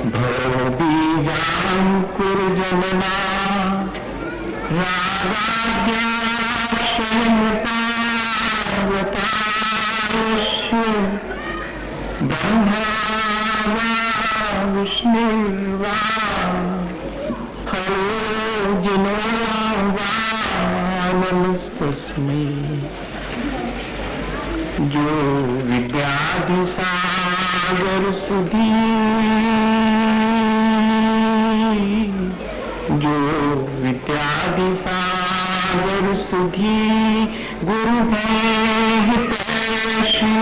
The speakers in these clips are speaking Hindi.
भवबीजाङ्कुर जमुना रागाद्याक्षयतावतारस्य ब्रह्मा वा विष्णुर्वा हरो जिनो वा नमस्तस्मै। जो विद्याधिसागर सुधी, जो विद्याधिसागर सुधी गुरु है हितैषी,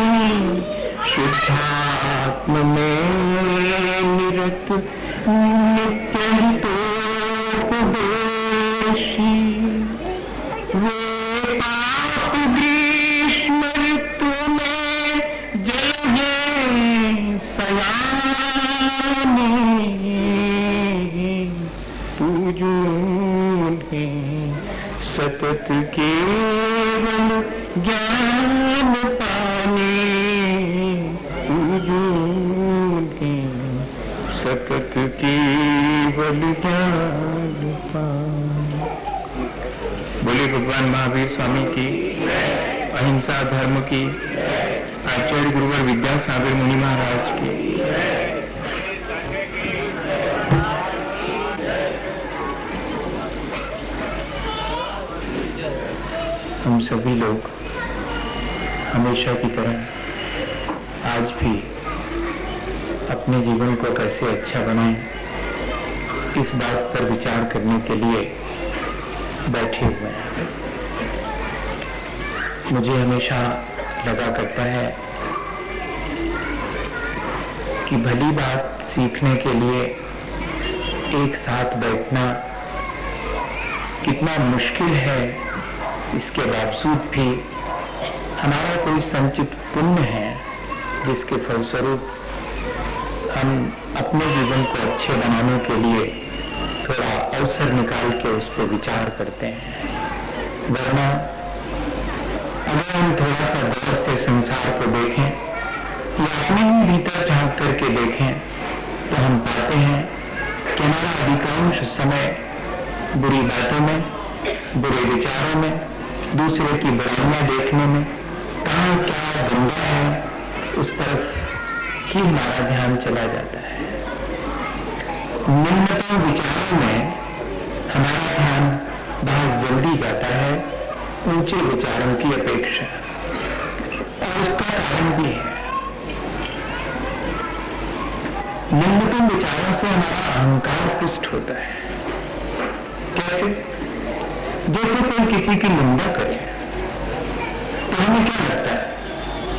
शुद्धात्म में निरत नित्य हितोपदेशी। वे पाप ग्रीष्म ऋतु में जलगे सयाने, पूजो उन्हें सतत केवल ज्ञान पाने, पूजो उन्हें सतत केवल ज्ञान पाने। बोले भगवान महावीर स्वामी की, अहिंसा धर्म की, आचार्य गुरुवर विद्यासागर मुनि महाराज की। हम सभी लोग हमेशा की तरह आज भी अपने जीवन को कैसे अच्छा बनाएं, इस बात पर विचार करने के लिए बैठे हुए हैं। मुझे हमेशा लगा करता है कि भली बात सीखने के लिए एक साथ बैठना कितना मुश्किल है, इसके बावजूद भी हमारा कोई संचित पुण्य है जिसके फलस्वरूप हम अपने जीवन को अच्छे बनाने के लिए थोड़ा अवसर निकाल के उस पर विचार करते हैं। वरना अगर हम थोड़ा सा गौर से संसार को देखें या अपने ही भीतर झांक करके देखें तो हम पाते हैं कि हमारा अधिकांश समय बुरी बातों में, बुरे विचारों में, दूसरे की बुराइयां देखने में, कहाँ क्या गंदा है उस तरफ ही हमारा ध्यान चला जाता है। निम्नतम विचारों में हमारा ध्यान बहुत जल्दी जाता है ऊंचे विचारों की अपेक्षा, और उसका कारण भी है। निम्नतम विचारों से हमारा अहंकार पुष्ट होता है। कैसे? जैसे कोई किसी की निंदा करे तो हमें क्या लगता है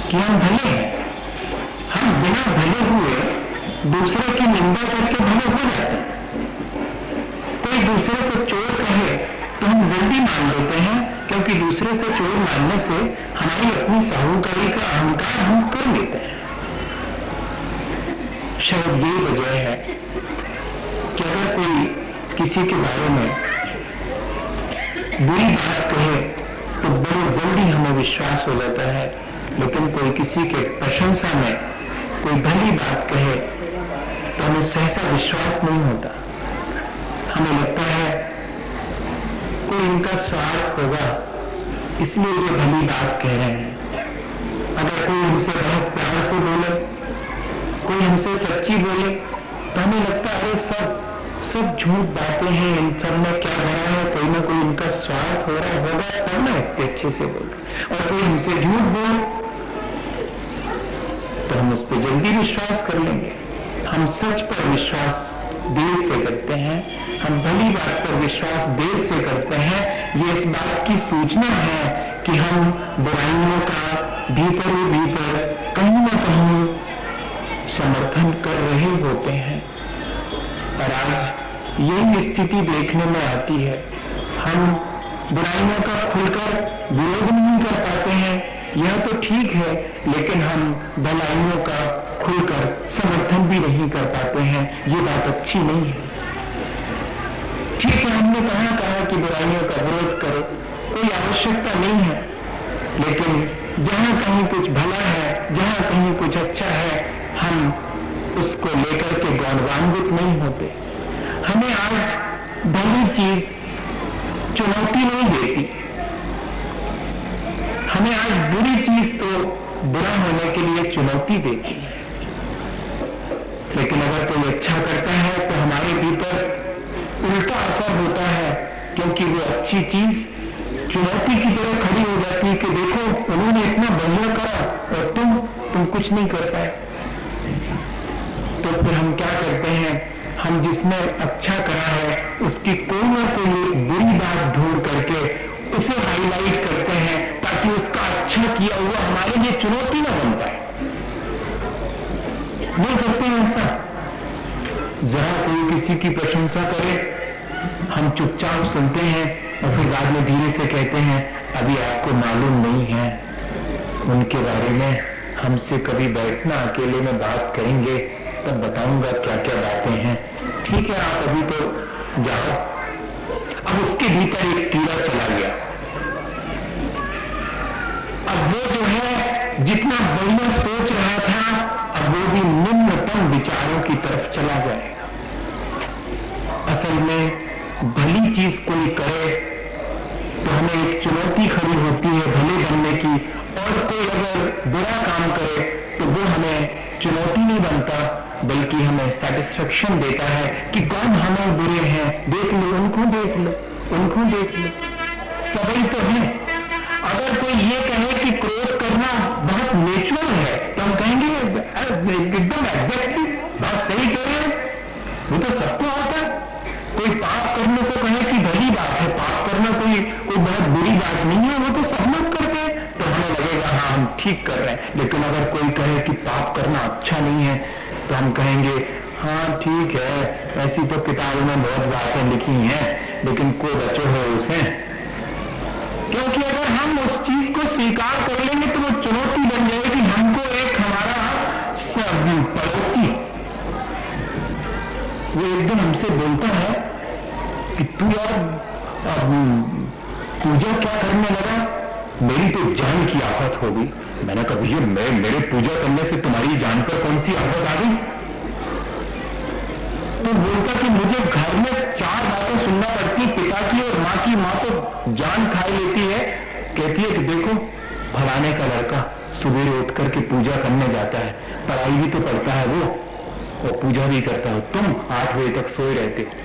कि हम भले हैं, हम बिना भले हुए दूसरे की निंदा करके भले हो जाते हैं। कोई दूसरे को चोर कहे तो हम जल्दी मान लेते हैं, क्योंकि दूसरे को चोर मानने से हमारी अपनी साहूकारी का अहंकार हम कर लेते हैं। शायद ये वजह है कि अगर कोई किसी के बारे में बुरी बात कहे तो बड़े जल्दी हमें विश्वास हो जाता है, लेकिन कोई किसी के प्रशंसा में कोई भली बात कहे तो हमें सहसा विश्वास नहीं होता। हमें लगता है कोई इनका स्वार्थ होगा इसलिए ये भली बात कह रहे हैं। अगर कोई हमसे बहुत प्यार से बोले, कोई हमसे सच्ची बोले तो हमें लगता है अरे सब झूठ बातें हैं, इन सब में क्या भरा है, कोई ना कोई इनका स्वार्थ हो रहा होगा तब ना इतने अच्छे से बोल। और कोई हमसे झूठ बोले तो हम उस पर जल्दी विश्वास कर लेंगे। हम सच पर विश्वास देर से करते हैं, हम भली बात पर विश्वास देर से करते हैं। ये इस बात की सूचना है कि हम बुराइयों का भीतर ही भीतर कहीं ना कहीं समर्थन कर रहे होते हैं। और आज यही स्थिति देखने में आती है। हम बुराइयों का खुलकर विरोध नहीं कर पाते हैं, यह तो ठीक है, लेकिन हम भलाइयों का खुलकर समर्थन भी नहीं कर पाते हैं। ये बात अच्छी नहीं है। ठीक है, हमने कहा कि बुराइयों का विरोध करो, कोई आवश्यकता नहीं है, लेकिन जहां कहीं कुछ भला है, जहां कहीं कुछ अच्छा है, हम उसको लेकर के गौरवान्वित नहीं होते। हमें आज भली चीज चुनौती नहीं देती, हमें आज बुरी चीज तो बुरा होने के लिए चुनौती देती है। लेकिन अगर कोई अच्छा करता है तो हमारे भीतर उल्टा असर होता है, क्योंकि वो अच्छी चीज चुनौती की तरह खड़ी हो जाती है कि देखो उन्होंने इतना बढ़िया करा और तुम कुछ नहीं कर पाए। तो फिर हम क्या करते हैं, हम जिसने अच्छा करा है उसकी कोई ना कोई बुरी बात ढूंढ करके उसे हाईलाइट करते हैं, ताकि उसका अच्छा किया हुआ हमारे लिए चुनौती ना बन पाए। नहीं करते हैं ऐसा। जरा कोई किसी की प्रशंसा करे, हम चुपचाप सुनते हैं और फिर बाद में धीरे से कहते हैं अभी आपको मालूम नहीं है उनके बारे में, हमसे कभी बैठना अकेले में बात करेंगे तब बताऊंगा क्या क्या बातें हैं। ठीक है, आप अभी तो जाओ। अब उसके भीतर एक कीड़ा चला गया। अब वो जो है जितना बढ़िया सोच रहा था, अब वो भी निम्नतम विचारों की तरफ चला जाएगा। असल में भली चीज कोई करे तो हमें एक चुनौती खड़ी होती है भले बनने की, और कोई अगर बुरा काम करे तो वो हमें चुनौती नहीं बनता, बल्कि हमें सेटिस्फेक्शन देता है कि कौन हमें बुरे हैं, देख लो उनको, देख लो उनको, देख लो सभी तो है। अगर कोई ये कहे कि क्रोध करना बहुत नेचुरल है तो हम कहेंगे एकदम एग्जैक्टली बात सही कह रहे हैं, वो तो सबको आता है। कोई पाप करने को कहे कि भली बात है, पाप करना कोई बहुत बुरी बात नहीं है, वो तो सब लोग करते हैं, तो हमें लगेगा हाँ हम ठीक कर रहे हैं। लेकिन अगर कोई कहे कि पाप करना अच्छा नहीं है तो हम कहेंगे हाँ ठीक है, ऐसी तो किताबों में बहुत बातें लिखी हैं, लेकिन कोई बचो है उसे। क्योंकि अगर हम उस चीज को स्वीकार कर लेंगे तो वो चुनौती बन जाएगी। हमको एक हमारा पड़ोसी वो एक दिन हमसे बोलता है कि तू यार पूजा क्या करने लगा, मेरी तो जान की आफत हो गई। मैंने कहा भैया मेरे पूजा करने से तुम्हारी जान पर कौन सी आफत आ गई? तो बोलता कि मुझे घर में 4 बातें सुनना पड़ती, पिता की और मां की। मां तो जान खाई लेती है, कहती है कि देखो फलाने का लड़का सुबह उठ करके पूजा करने जाता है, पढ़ाई भी तो पढ़ता है वो और पूजा भी करता हो, तुम 8 बजे तक सोए रहते हो।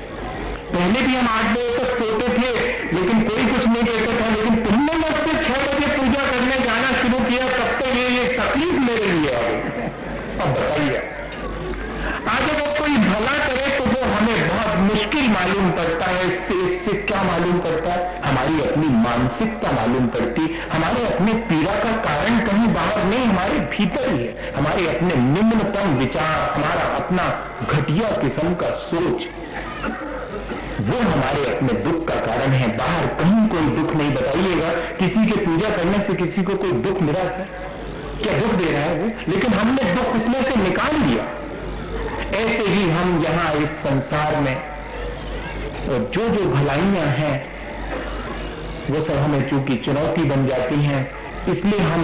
पहले भी हम 8 बजे तक सोते थे लेकिन कोई कुछ नहीं कहता था, लेकिन तुमने मुझसे 6 बजे पूजा करने जाना शुरू किया, तब तक ये तकलीफ मेरे लिए आ गई। अब बताइए, आज अगर कोई भला करे तो वो हमें बहुत मुश्किल मालूम पड़ता है। इससे क्या मालूम पड़ता है? हमारी अपनी मानसिकता मालूम पड़ती। हमारे अपने पीड़ा का कारण कहीं बाहर नहीं, हमारे भीतर ही है। हमारे अपने निम्नतम विचार, हमारा अपना घटिया किस्म का सोच, वो हमारे अपने दुख का कारण है। बाहर कहीं कोई दुख नहीं। बताइएगा किसी के पूजा करने से किसी को कोई दुख मिला है? क्या दुख दे रहा है वो? लेकिन हमने दुख इसमें से निकाल लिया। ऐसे ही हम यहां इस संसार में और जो जो भलाइयां हैं वो सब हमें चूंकि चुनौती बन जाती हैं, इसलिए हम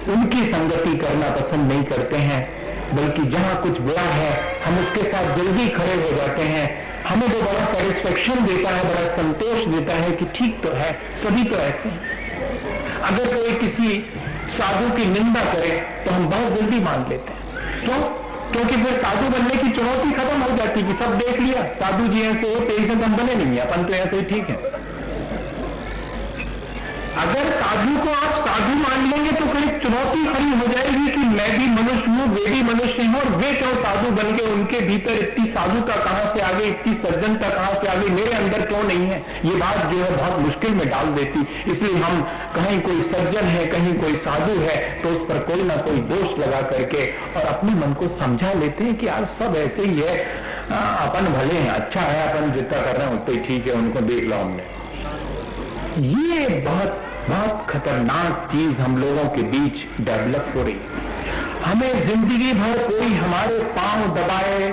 उनकी संगति करना पसंद नहीं करते हैं, बल्कि जहां कुछ बुरा है हम उसके साथ जल्दी खड़े हो जाते हैं। हमें वो बड़ा सेटिस्फेक्शन देता है, बड़ा संतोष देता है कि ठीक तो है, सभी तो ऐसे हैं। अगर कोई किसी साधु की निंदा करे तो हम बहुत जल्दी मान लेते हैं। क्यों? क्योंकि फिर साधु बनने की चुनौती खत्म हो जाती कि सब देख लिया, साधु जी ऐसे होते, इसे हम बने नहीं है, अपन तो ऐसे ही ठीक है। अगर साधु को आप साधु मान लेंगे तो फिर एक चुनौती खड़ी हो जाएगी कि मैं भी मनुष्य हूं, वे भी मनुष्य हैं, और वे क्यों साधु बन के, उनके भीतर इतनी साधुता कहां से आ गई, इतनी सज्जनता कहां से आ गई, मेरे अंदर क्यों नहीं है? ये बात जो है बहुत मुश्किल में डाल देती। इसलिए हम कहीं कोई सज्जन है, कहीं कोई साधु है, तो उस पर कोई ना कोई दोष लगा करके और अपने मन को समझा लेते हैं कि यार सब ऐसे ही है, अपन भले हैं, अच्छा है, अपन जितना कर रहे हैं उतना ही ठीक है, उनको देख लो हमने। ये बहुत बहुत खतरनाक चीज हम लोगों के बीच डेवलप हो रही। हमें जिंदगी भर कोई हमारे पांव दबाए,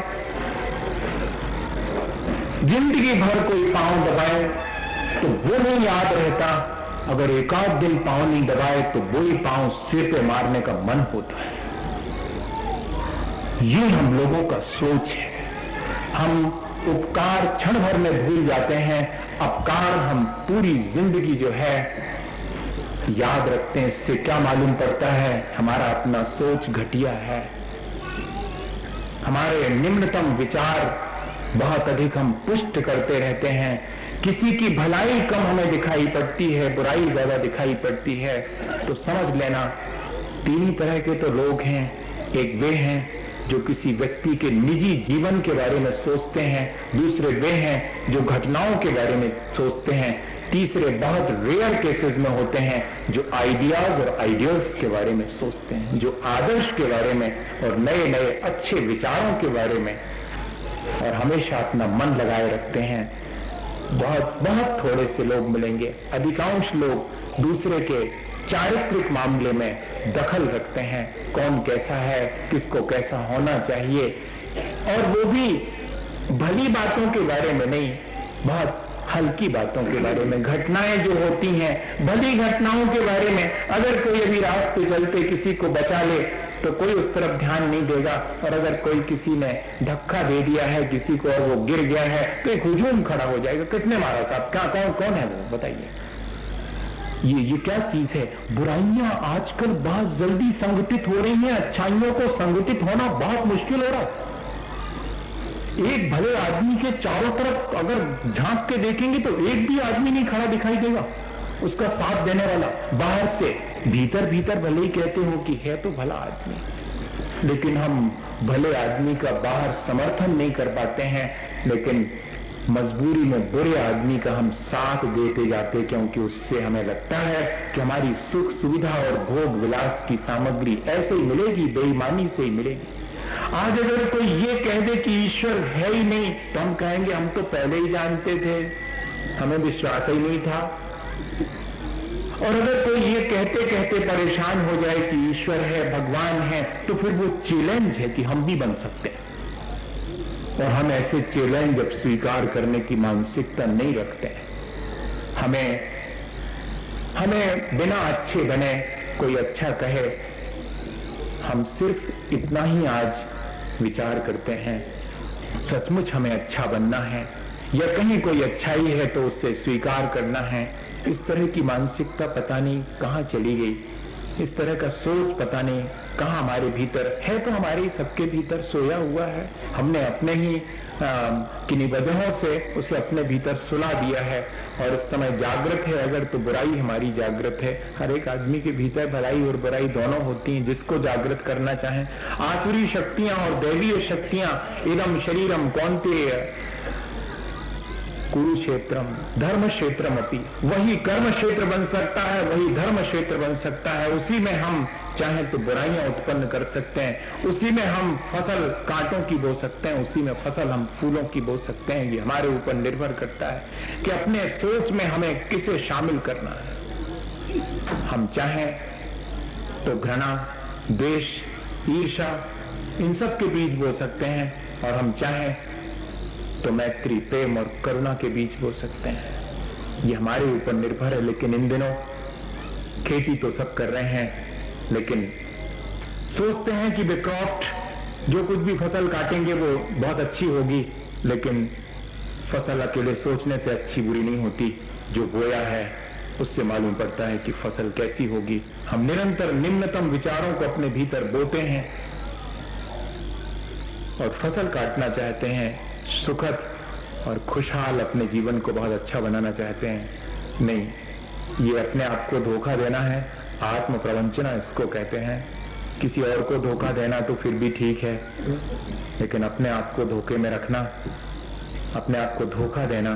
जिंदगी भर कोई पांव दबाए तो वो नहीं याद रहता, अगर एक आध दिन पांव नहीं दबाए तो वही पांव सिर पे मारने का मन होता है। ये हम लोगों का सोच है। हम उपकार क्षण भर में भूल जाते हैं, अपकार हम पूरी जिंदगी जो है याद रखते हैं। इससे क्या मालूम पड़ता है? हमारा अपना सोच घटिया है, हमारे निम्नतम विचार बहुत अधिक हम पुष्ट करते रहते हैं। किसी की भलाई कम हमें दिखाई पड़ती है, बुराई ज्यादा दिखाई पड़ती है। तो समझ लेना, तीन तरह के तो लोग हैं। एक वे हैं जो किसी व्यक्ति के निजी जीवन के बारे में सोचते हैं, दूसरे वे हैं जो घटनाओं के बारे में सोचते हैं, तीसरे बहुत रेयर केसेस में होते हैं जो आइडियाज और आइडियल्स के बारे में सोचते हैं, जो आदर्श के बारे में और नए नए अच्छे विचारों के बारे में और हमेशा अपना मन लगाए रखते हैं। बहुत बहुत थोड़े से लोग मिलेंगे। अधिकांश लोग दूसरे के चारित्रिक मामले में दखल रखते हैं, कौन कैसा है, किसको कैसा होना चाहिए, और वो भी भली बातों के बारे में नहीं, बहुत हल्की बातों के बारे में। घटनाएं जो होती हैं, भली घटनाओं के बारे में अगर कोई अभी रास्ते चलते किसी को बचा ले तो कोई उस तरफ ध्यान नहीं देगा, और अगर कोई किसी ने धक्का दे दिया है किसी को और वो गिर गया है तो एक हुजूम खड़ा हो जाएगा, किसने मारा साहब, क्या कौन कौन है वो बताइए। ये क्या चीज है? बुराइयां आजकल बहुत जल्दी संगठित हो रही हैं, अच्छाइयों को संगठित होना बहुत मुश्किल हो रहा है। एक भले आदमी के चारों तरफ अगर झांक के देखेंगे तो एक भी आदमी नहीं खड़ा दिखाई देगा उसका साथ देने वाला। बाहर से भीतर भीतर भले ही कहते हो कि है तो भला आदमी, लेकिन हम भले आदमी का बाहर समर्थन नहीं कर पाते हैं, लेकिन मजबूरी में बुरे आदमी का हम साथ देते जाते, क्योंकि उससे हमें लगता है कि हमारी सुख सुविधा और भोग विलास की सामग्री ऐसे ही मिलेगी, बेईमानी से ही मिलेगी। आज अगर कोई ये कह दे कि ईश्वर है ही नहीं तो हम कहेंगे हम तो पहले ही जानते थे, हमें विश्वास ही नहीं था। और अगर कोई ये कहते कहते परेशान हो जाए कि ईश्वर है, भगवान है, तो फिर वो चैलेंज है कि हम भी बन सकते हैं। और हम ऐसे चैलेंज अब स्वीकार करने की मानसिकता नहीं रखते हैं। हमें बिना अच्छे बने कोई अच्छा कहे, हम सिर्फ इतना ही आज विचार करते हैं, सचमुच हमें अच्छा बनना है या कहीं कोई अच्छाई है तो उससे स्वीकार करना है। इस तरह की मानसिकता पता नहीं कहां चली गई, इस तरह का सोच पता नहीं कहां हमारे भीतर है। तो हमारे सबके भीतर सोया हुआ है, हमने अपने ही किन्हीं वजहों से उसे अपने भीतर सुला दिया है और इस समय जागृत है अगर तो बुराई हमारी जागृत है। हर एक आदमी के भीतर भलाई और बुराई दोनों होती हैं, जिसको जागृत करना चाहें। आसुरी शक्तियां और दैवीय शक्तियां, इदम शरीरम कौन्तेय कुरुक्षेत्रम धर्म क्षेत्रम अपि, वही कर्म क्षेत्र बन सकता है, वही धर्म क्षेत्र बन सकता है। उसी में हम चाहें तो बुराइयां उत्पन्न कर सकते हैं, उसी में हम फसल कांटों की बो सकते हैं, उसी में फसल हम फूलों की बो सकते हैं। ये हमारे ऊपर निर्भर करता है कि अपने सोच में हमें किसे शामिल करना है। हम चाहें तो घृणा, द्वेष, ईर्ष्या इन सब के बीज बो सकते हैं, और हम चाहें तो मैत्री, प्रेम और करुणा के बीच बो सकते हैं। ये हमारे ऊपर निर्भर है। लेकिन इन दिनों खेती तो सब कर रहे हैं, लेकिन सोचते हैं कि बेक्रॉफ्ट जो कुछ भी फसल काटेंगे वो बहुत अच्छी होगी, लेकिन फसल अकेले सोचने से अच्छी बुरी नहीं होती। जो बोया है उससे मालूम पड़ता है कि फसल कैसी होगी। हम निरंतर निम्नतम विचारों को अपने भीतर बोते हैं और फसल काटना चाहते हैं, सुखद और खुशहाल अपने जीवन को बहुत अच्छा बनाना चाहते हैं। नहीं, ये अपने आप को धोखा देना है। आत्म प्रवंचना इसको कहते हैं। किसी और को धोखा देना तो फिर भी ठीक है, लेकिन अपने आप को धोखे में रखना, अपने आप को धोखा देना,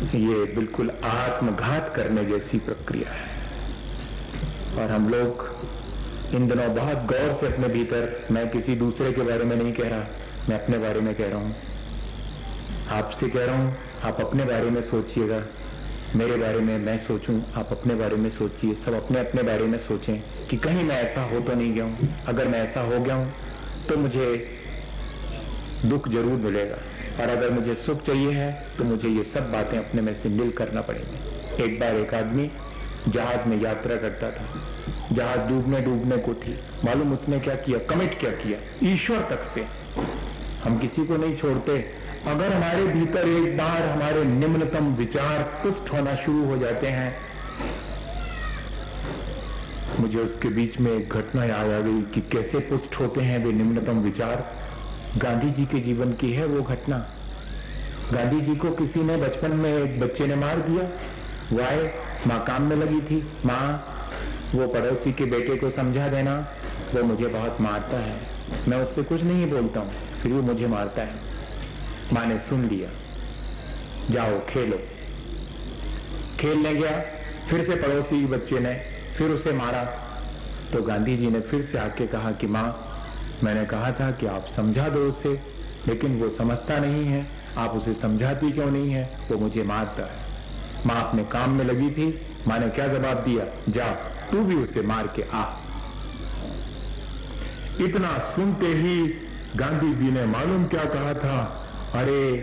ये बिल्कुल आत्मघात करने जैसी प्रक्रिया है। और हम लोग इन दिनों बहुत गौर से अपने भीतर, मैं किसी दूसरे के बारे में नहीं कह रहा, मैं अपने बारे में कह रहा हूं, आपसे कह रहा हूं, आप अपने बारे में सोचिएगा, मेरे बारे में मैं सोचूं, आप अपने बारे में सोचिए। सब अपने अपने बारे में सोचें कि कहीं मैं ऐसा हो तो नहीं गया हूं। अगर मैं ऐसा हो गया हूं तो मुझे दुख जरूर मिलेगा, और अगर मुझे सुख चाहिए है तो मुझे ये सब बातें अपने में से मिल करना पड़ेगी। एक बार एक आदमी जहाज में यात्रा करता था, जहाज डूबने को थी। मालूम उसने क्या किया, कमिट क्या किया, ईश्वर तक से। हम किसी को नहीं छोड़ते, अगर हमारे भीतर एक बार हमारे निम्नतम विचार पुष्ट होना शुरू हो जाते हैं, मुझे उसके बीच में एक घटना याद आ गई कि कैसे पुष्ट होते हैं वे निम्नतम विचार। गांधी जी के जीवन की है वो घटना। गांधी जी को किसी ने बचपन में एक बच्चे ने मार दिया। वो आए, माँ काम में लगी थी। माँ, वो पड़ोसी के बेटे को समझा देना, वो मुझे बहुत मारता है, मैं उससे कुछ नहीं बोलता हूँ, फिर वो मुझे मारता है। माँ ने सुन लिया, जाओ खेलो। खेलने गया, फिर से पड़ोसी बच्चे ने फिर उसे मारा। तो गांधी जी ने फिर से आके कहा कि माँ, मैंने कहा था कि आप समझा दो उसे, लेकिन वो समझता नहीं है, आप उसे समझाती क्यों नहीं है, वो मुझे मारता है। माँ अपने काम में लगी थी। माँ ने क्या जवाब दिया, जा तू भी उसे मार के आ। इतना सुनते ही गांधी जी ने मालूम क्या कहा था, अरे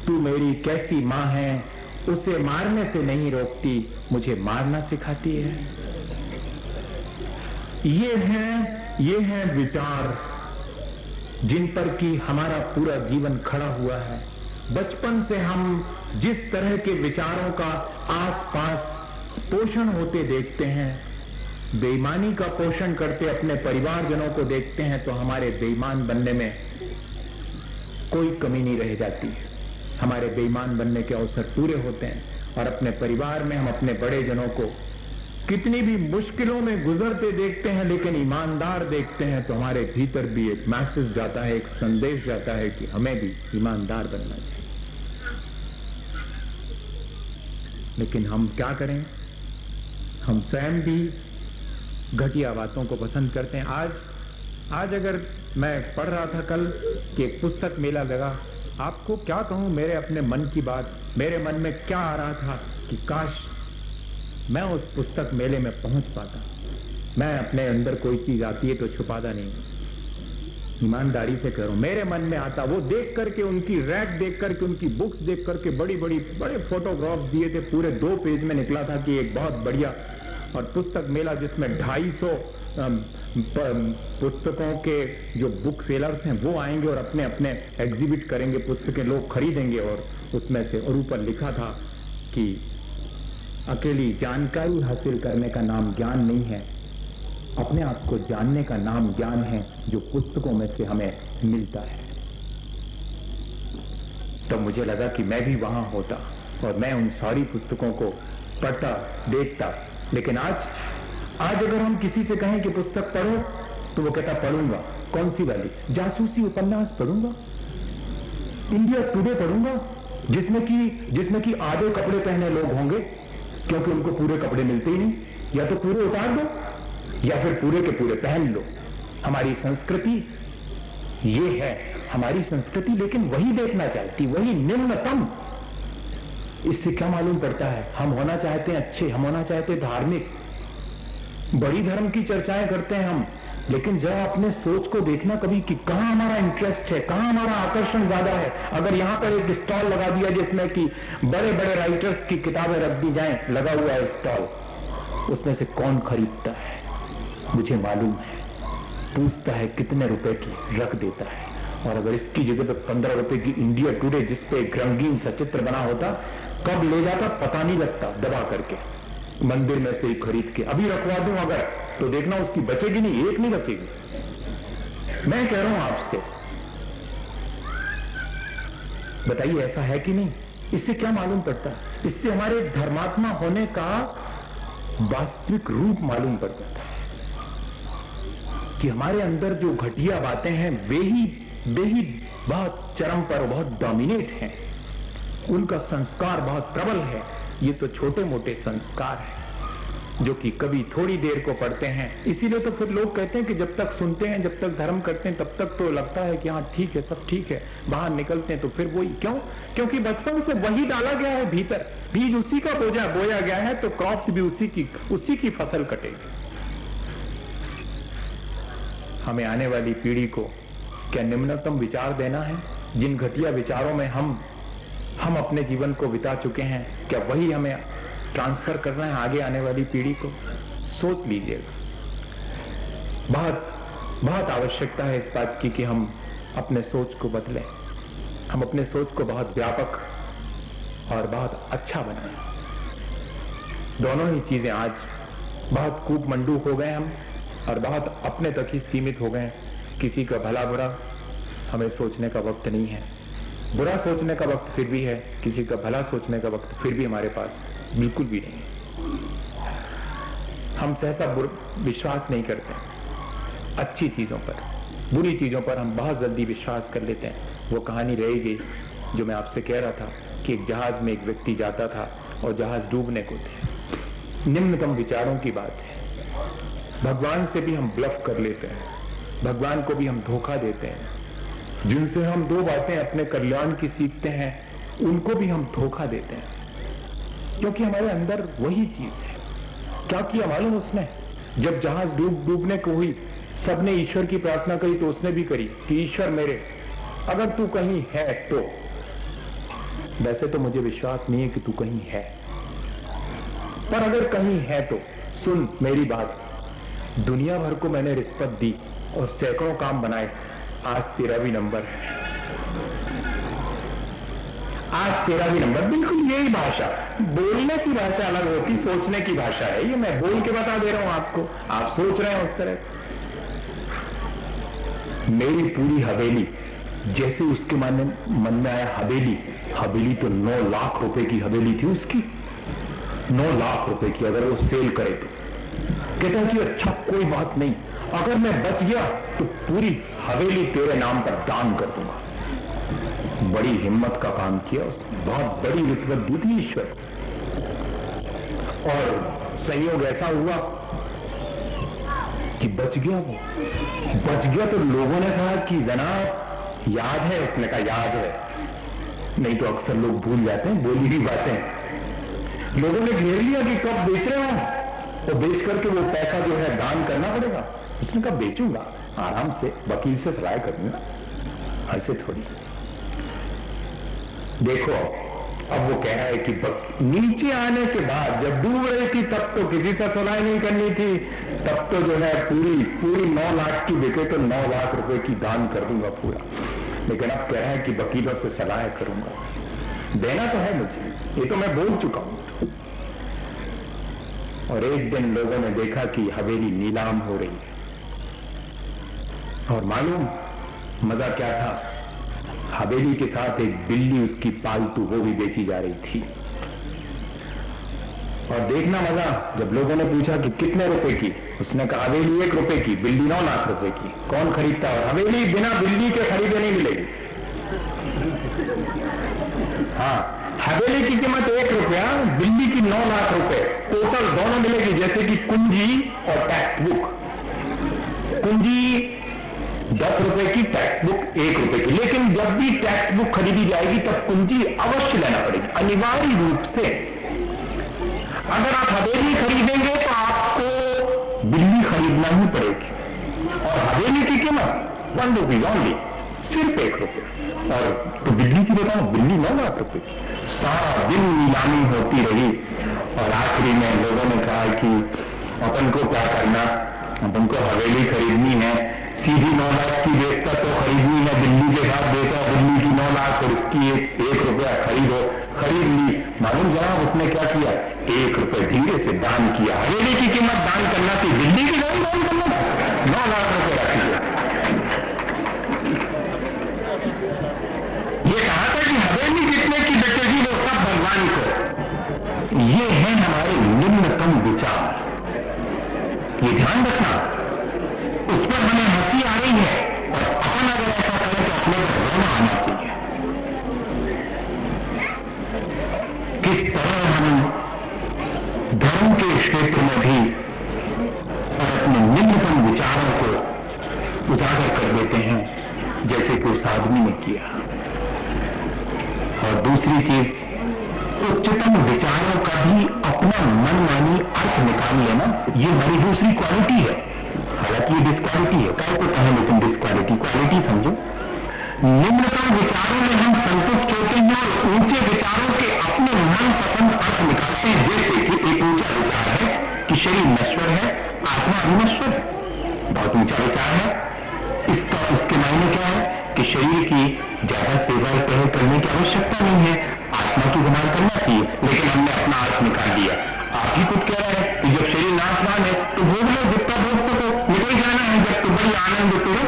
तू मेरी कैसी माँ है, उसे मारने से नहीं रोकती, मुझे मारना सिखाती है। ये हैं विचार जिन पर कि हमारा पूरा जीवन खड़ा हुआ है। बचपन से हम जिस तरह के विचारों का आसपास पोषण होते देखते हैं, बेईमानी का पोषण करते अपने परिवारजनों को देखते हैं, तो हमारे बेईमान बनने में कोई कमी नहीं रह जाती है। हमारे बेईमान बनने के अवसर पूरे होते हैं। और अपने परिवार में हम अपने बड़े जनों को कितनी भी मुश्किलों में गुजरते देखते हैं, लेकिन ईमानदार देखते हैं, तो हमारे भीतर भी एक मैसेज जाता है, एक संदेश जाता है कि हमें भी ईमानदार बनना चाहिए। लेकिन हम क्या करें, हम स्वयं भी घटिया बातों को पसंद करते हैं। आज अगर मैं पढ़ रहा था कल कि एक पुस्तक मेला लगा, आपको क्या कहूं, मेरे अपने मन की बात, मेरे मन में क्या आ रहा था कि काश मैं उस पुस्तक मेले में पहुंच पाता। मैं अपने अंदर कोई चीज आती है तो छुपाता नहीं, ईमानदारी से करूं। मेरे मन में आता, वो देख करके, उनकी रैक देख करके, उनकी बुक्स देख करके, बड़े फोटोग्राफ्स दिए थे, पूरे 2 पेज में निकला था कि एक बहुत बढ़िया और पुस्तक मेला जिसमें 250 पुस्तकों के जो बुक सेलर्स हैं वो आएंगे और अपने अपने एग्जिबिट करेंगे, पुस्तकें लोग खरीदेंगे। और उसमें से और ऊपर लिखा था कि अकेली जानकारी हासिल करने का नाम ज्ञान नहीं है, अपने आप को जानने का नाम ज्ञान है, जो पुस्तकों में से हमें मिलता है। तो मुझे लगा कि मैं भी वहां होता और मैं उन सारी पुस्तकों को पढ़ता, देखता। लेकिन आज अगर हम किसी से कहें कि पुस्तक पढ़ो, तो वो कहता पढ़ूंगा। कौन सी वाली? जासूसी उपन्यास पढ़ूंगा, इंडिया टुडे पढ़ूंगा, जिसमें कि आधे कपड़े पहने लोग होंगे, क्योंकि उनको पूरे कपड़े मिलते ही नहीं। या तो पूरे उतार दो या फिर पूरे के पूरे पहन लो। हमारी संस्कृति ये है, हमारी संस्कृति लेकिन वही देखना चाहती, वही निम्नतम। इससे क्या मालूम पड़ता है, हम होना चाहते हैं अच्छे, हम होना चाहते हैं धार्मिक, बड़ी धर्म की चर्चाएं करते हैं हम, लेकिन जरा अपने सोच को देखना कभी कि कहां हमारा इंटरेस्ट है, कहां हमारा आकर्षण ज्यादा है। अगर यहां पर एक स्टॉल लगा दिया जिसमें कि बड़े बड़े राइटर्स की किताबें रख दी जाएं, लगा हुआ है स्टॉल, उसमें से कौन खरीदता है मुझे मालूम है, पूछता है कितने रुपए की, रख देता है। और अगर इसकी जगह पर 15 रुपए की इंडिया टुडे जिसपे एक रंगीन सचित्र बना होता, कब ले जाता पता नहीं लगता, दबा करके मंदिर में से ही खरीद के अभी रखवा दूं अगर, तो देखना उसकी बचेगी नहीं, एक नहीं बचेगी। मैं कह रहा हूं आपसे, बताइए ऐसा है कि नहीं? इससे क्या मालूम पड़ता है? इससे हमारे धर्मात्मा होने का वास्तविक रूप मालूम पड़ जाता है कि हमारे अंदर जो घटिया बातें हैं वे ही बहुत चरम पर, बहुत डोमिनेट हैं, उनका संस्कार बहुत प्रबल है। ये तो छोटे मोटे संस्कार हैं जो कि कभी थोड़ी देर को पढ़ते हैं। इसीलिए तो फिर लोग कहते हैं कि जब तक सुनते हैं, जब तक धर्म करते हैं, तब तक तो लगता है कि हाँ ठीक है, सब ठीक है। बाहर निकलते हैं तो फिर वही, क्यों? क्योंकि बचपन से वही डाला गया है भीतर, बीज उसी का बोया गया है, तो क्रॉप्स भी उसी की फसल कटेगी। हमें आने वाली पीढ़ी को क्या निम्नतम विचार देना है? जिन घटिया विचारों में हम अपने जीवन को बिता चुके हैं, क्या वही हमें ट्रांसफर करना है आगे आने वाली पीढ़ी को? सोच लीजिएगा। बहुत बहुत आवश्यकता है इस बात की कि हम अपने सोच को बदलें, हम अपने सोच को बहुत व्यापक और बहुत अच्छा बनाएं। दोनों ही चीजें आज बहुत कूपमंडू हो गए हम, और बहुत अपने तक ही सीमित हो गए। किसी का भला बुरा हमें सोचने का वक्त नहीं है, बुरा सोचने का वक्त फिर भी है, किसी का भला सोचने का वक्त फिर भी हमारे पास बिल्कुल भी नहीं है। हम सहसा विश्वास नहीं करते अच्छी चीजों पर, बुरी चीजों पर हम बहुत जल्दी विश्वास कर लेते हैं। वो कहानी रह गई जो मैं आपसे कह रहा था कि एक जहाज में एक व्यक्ति जाता था और जहाज डूबने को थे। निम्नतम विचारों की बात है। भगवान से भी हम ब्लफ कर लेते हैं, भगवान को भी हम धोखा देते हैं। जिनसे हम दो बातें अपने कल्याण की सीखते हैं उनको भी हम धोखा देते हैं, क्योंकि हमारे अंदर वही चीज है। क्या किया मालूम उसने? जब जहाज डूबने को हुई, सबने ईश्वर की प्रार्थना करी तो उसने भी करी कि ईश्वर मेरे, अगर तू कहीं है तो। वैसे तो मुझे विश्वास नहीं है कि तू कहीं है, पर अगर कहीं है तो सुन मेरी बात। दुनिया भर को मैंने रिश्वत दी और सैकड़ों काम बनाए, आज तेरा भी नंबर है। आज तेरा भी नंबर। बिल्कुल यही भाषा, बोलने की भाषा अलग होती, सोचने की भाषा है। ये मैं बोल के बता दे रहा हूं आपको, आप सोच रहे हैं उस तरह। मेरी पूरी हवेली, जैसे उसके मन में आया हवेली तो 9 लाख रुपए की हवेली थी उसकी, 9 लाख रुपए की। अगर वो सेल करे तो कहता कि अच्छा कोई बात नहीं, अगर मैं बच गया तो पूरी हवेली तेरे नाम पर दान कर दूंगा। बड़ी हिम्मत का काम किया उसने, बहुत बड़ी रिश्वत दी थी ईश्वर। और संयोग ऐसा हुआ कि बच गया। वो बच गया तो लोगों ने कहा कि जनाब याद है? उसने कहा याद है। नहीं तो अक्सर लोग भूल जाते हैं बोली हुई बातें। लोगों ने घेर लिया कि कब बेच रहे हो, तो बेच करके वो पैसा जो है दान करना पड़ेगा। उसने कहा बेचूंगा, आराम से वकील से सलाह करूंगा, ऐसे थोड़ी। देखो अब वो कह रहा है कि नीचे आने के बाद जब डूब रही थी तब तो किसी से सलाह नहीं करनी थी, तब तो जो है पूरी 9 लाख की बिके तो 9 लाख रुपए की दान कर दूंगा पूरा। लेकिन अब कह रहा है कि वकीलों से सलाह करूंगा। देना तो है मुझे, ये तो मैं बोल चुका हूं। और एक दिन लोगों ने देखा कि हवेली नीलाम हो रही है, और मालूम मजा क्या था? हवेली के साथ एक बिल्ली उसकी पालतू, वो भी बेची जा रही थी। और देखना मजा, जब लोगों ने पूछा कि कितने रुपए की, उसने कहा हवेली 1 रुपए की, बिल्ली 9 लाख रुपए की। कौन खरीदता है? हवेली बिना बिल्ली के खरीदे नहीं मिलेगी। हाँ, हवेली की कीमत 1 रुपया, बिल्ली की 9 लाख रुपए, टोटल दोनों मिलेगी। जैसे कि कुंजी और टेक्स्ट बुक, कुंजी 10 रुपए की, टेक्स्ट बुक 1 रुपए की। लेकिन जब भी टेक्स्ट बुक खरीदी जाएगी तब कुंजी अवश्य लेना पड़ेगी, अनिवार्य रूप से। अगर आप हवेली खरीदेंगे तो आपको बिल्ली खरीदना ही पड़ेगी। और हवेली की कीमत 1 रुपी ओनली, सिर्फ 1 रुपये। और तो बिल्ली की बताओ, बिल्ली 9 लाख रुपए की। सारा दिन नीलामी होती रही और आखिरी में लोगों ने कहा कि अपन को क्या करना, अपन को हवेली खरीदनी है, सीधी 9 लाख की बेचता तो खरीदनी है, बिल्ली के साथ बेचा बिल्ली की 9 लाख और इसकी 1 रुपया खरीदो। खरीद ली। मालूम जनाब उसने क्या किया? 1 रुपये धीरे से दान किया। हवेली की कीमत दान करना थी, बिल्ली की दान करना, 9 लाख रुपये रख लिया। ये कहा था कि हवेली जितने की बेचेगी वो सब भगवान को। ये है हमारे निम्नतम विचार, ये ध्यान रखना। उस पर हमें हंसी आ रही है और अपन अगर ऐसा करें तो अपने को रोना आना चाहिए। किस तरह हम धर्म के क्षेत्र में भी और अपने निम्नतम विचारों को उजागर कर देते हैं, जैसे कि उस आदमी ने किया। और दूसरी चीज, उच्चतम विचारों का भी अपना मनमानी अर्थ निकाल लेना, ये हमारी दूसरी क्वालिटी है। हालांकि ये डिस्क्वालिटी है, काय को कहें, लेकिन डिस्क्वालिटी क्वालिटी समझो। निम्नतम विचारों में हम संतुष्ट होते हैं और ऊंचे विचारों के अपने मनपसंद अर्थ निकालते हैं। जैसे कि एक ऊंचा विचार है कि शरीर नश्वर है, आत्मा भी नश्वर है, बहुत ऊंचा विचार है। इसका इसके मायने क्या है कि शरीर की ज्यादा सेवा करने की आवश्यकता नहीं है, आत्मा की संभाल करना चाहिए, लेकिन हमने अपना अर्थ निकाल दिया। आप ही खुद कह रहे हैं कि जब शरीर नाशवान है तो भोग लो, जितना भोग सको, निकल जाना है जब तो बड़ी आनंद से हो।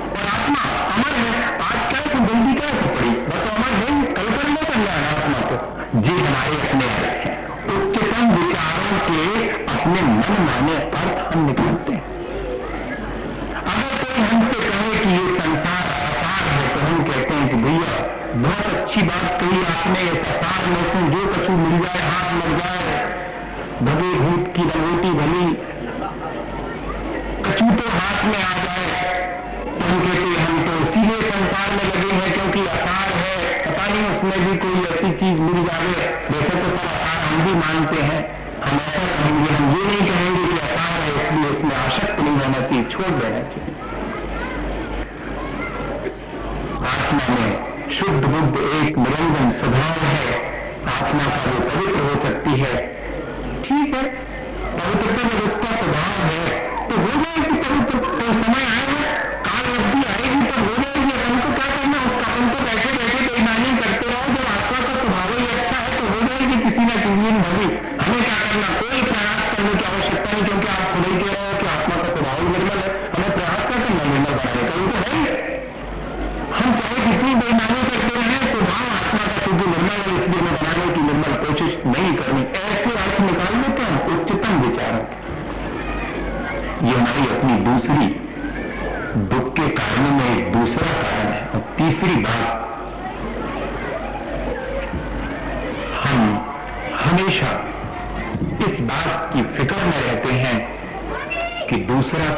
और आत्मा अमर है, आज क्या तो जल्दी क्या तो पड़ी, बस अमर है, कल कर लो कल्याण आत्मा को। जी हमारे अपने अर्थ है, उच्चतम विचारों के अपने मन माने अर्थ हम निकालते हैं। अगर कोई हमसे कहे कि ये संसार असार है तो हम कहते हैं कि भैया बहुत अच्छी बात कही आपने, इस असार में से जो कछु मिल जाए, हाथ लग जाए, भगे भूत की रंगोटी भली, कछु तो हाथ में आ जाए, तो हम कहते हम तो इसीलिए संसार में लगे हैं क्योंकि असार है, पता नहीं उसमें भी कोई ऐसी चीज मिल जाए। वैसे तो सब असार हम भी मानते हैं, हम ऐसा कहेंगे, हम ये नहीं कहेंगे कि असार है इसलिए इसमें आसक्त नहीं होना चाहिए, छोड़ देना चाहिए। आत्मा में शुद्ध बुद्ध एक निरंजन स्वभाव है, आत्मा का वो पवित्र हो सकती है, ठीक है, पवित्रता जब उसका स्वभाव है तो हो जाएगी पवित्र। तो समय आएगा, काल अवधि आएगी पर हो जाएगी। अपन को क्या करना उसका, अपन को बैठे बैठे बेईमानी करते रहो, जब आत्मा का स्वभाव ही अच्छा है तो हो जाएगी किसी न किसी दिन भवी। हमें क्या करना, कोई प्रयास करने की आवश्यकता नहीं, क्योंकि आप खुद ही कह रहे हो कि आत्मा का स्वभाव ही निर्मल है, हमें प्रयास क्या करना निर्मल बनाने का, वो तो है ही। हम चाहे कितनी बेईमानी करते रहे, स्वभाव आत्मा का शुद्ध निर्मल है, इसलिए हमें बनाने की निर्मल कोशिश नहीं करनी। ऐसे अर्थ निकाल लेते हैं उच्चतम विचारों। ये हमारी अपनी दूसरी दुख के कारणों में एक दूसरा कारण है। और तीसरी बात, हम हमेशा इस बात की फिक्र में रहते हैं कि दूसरा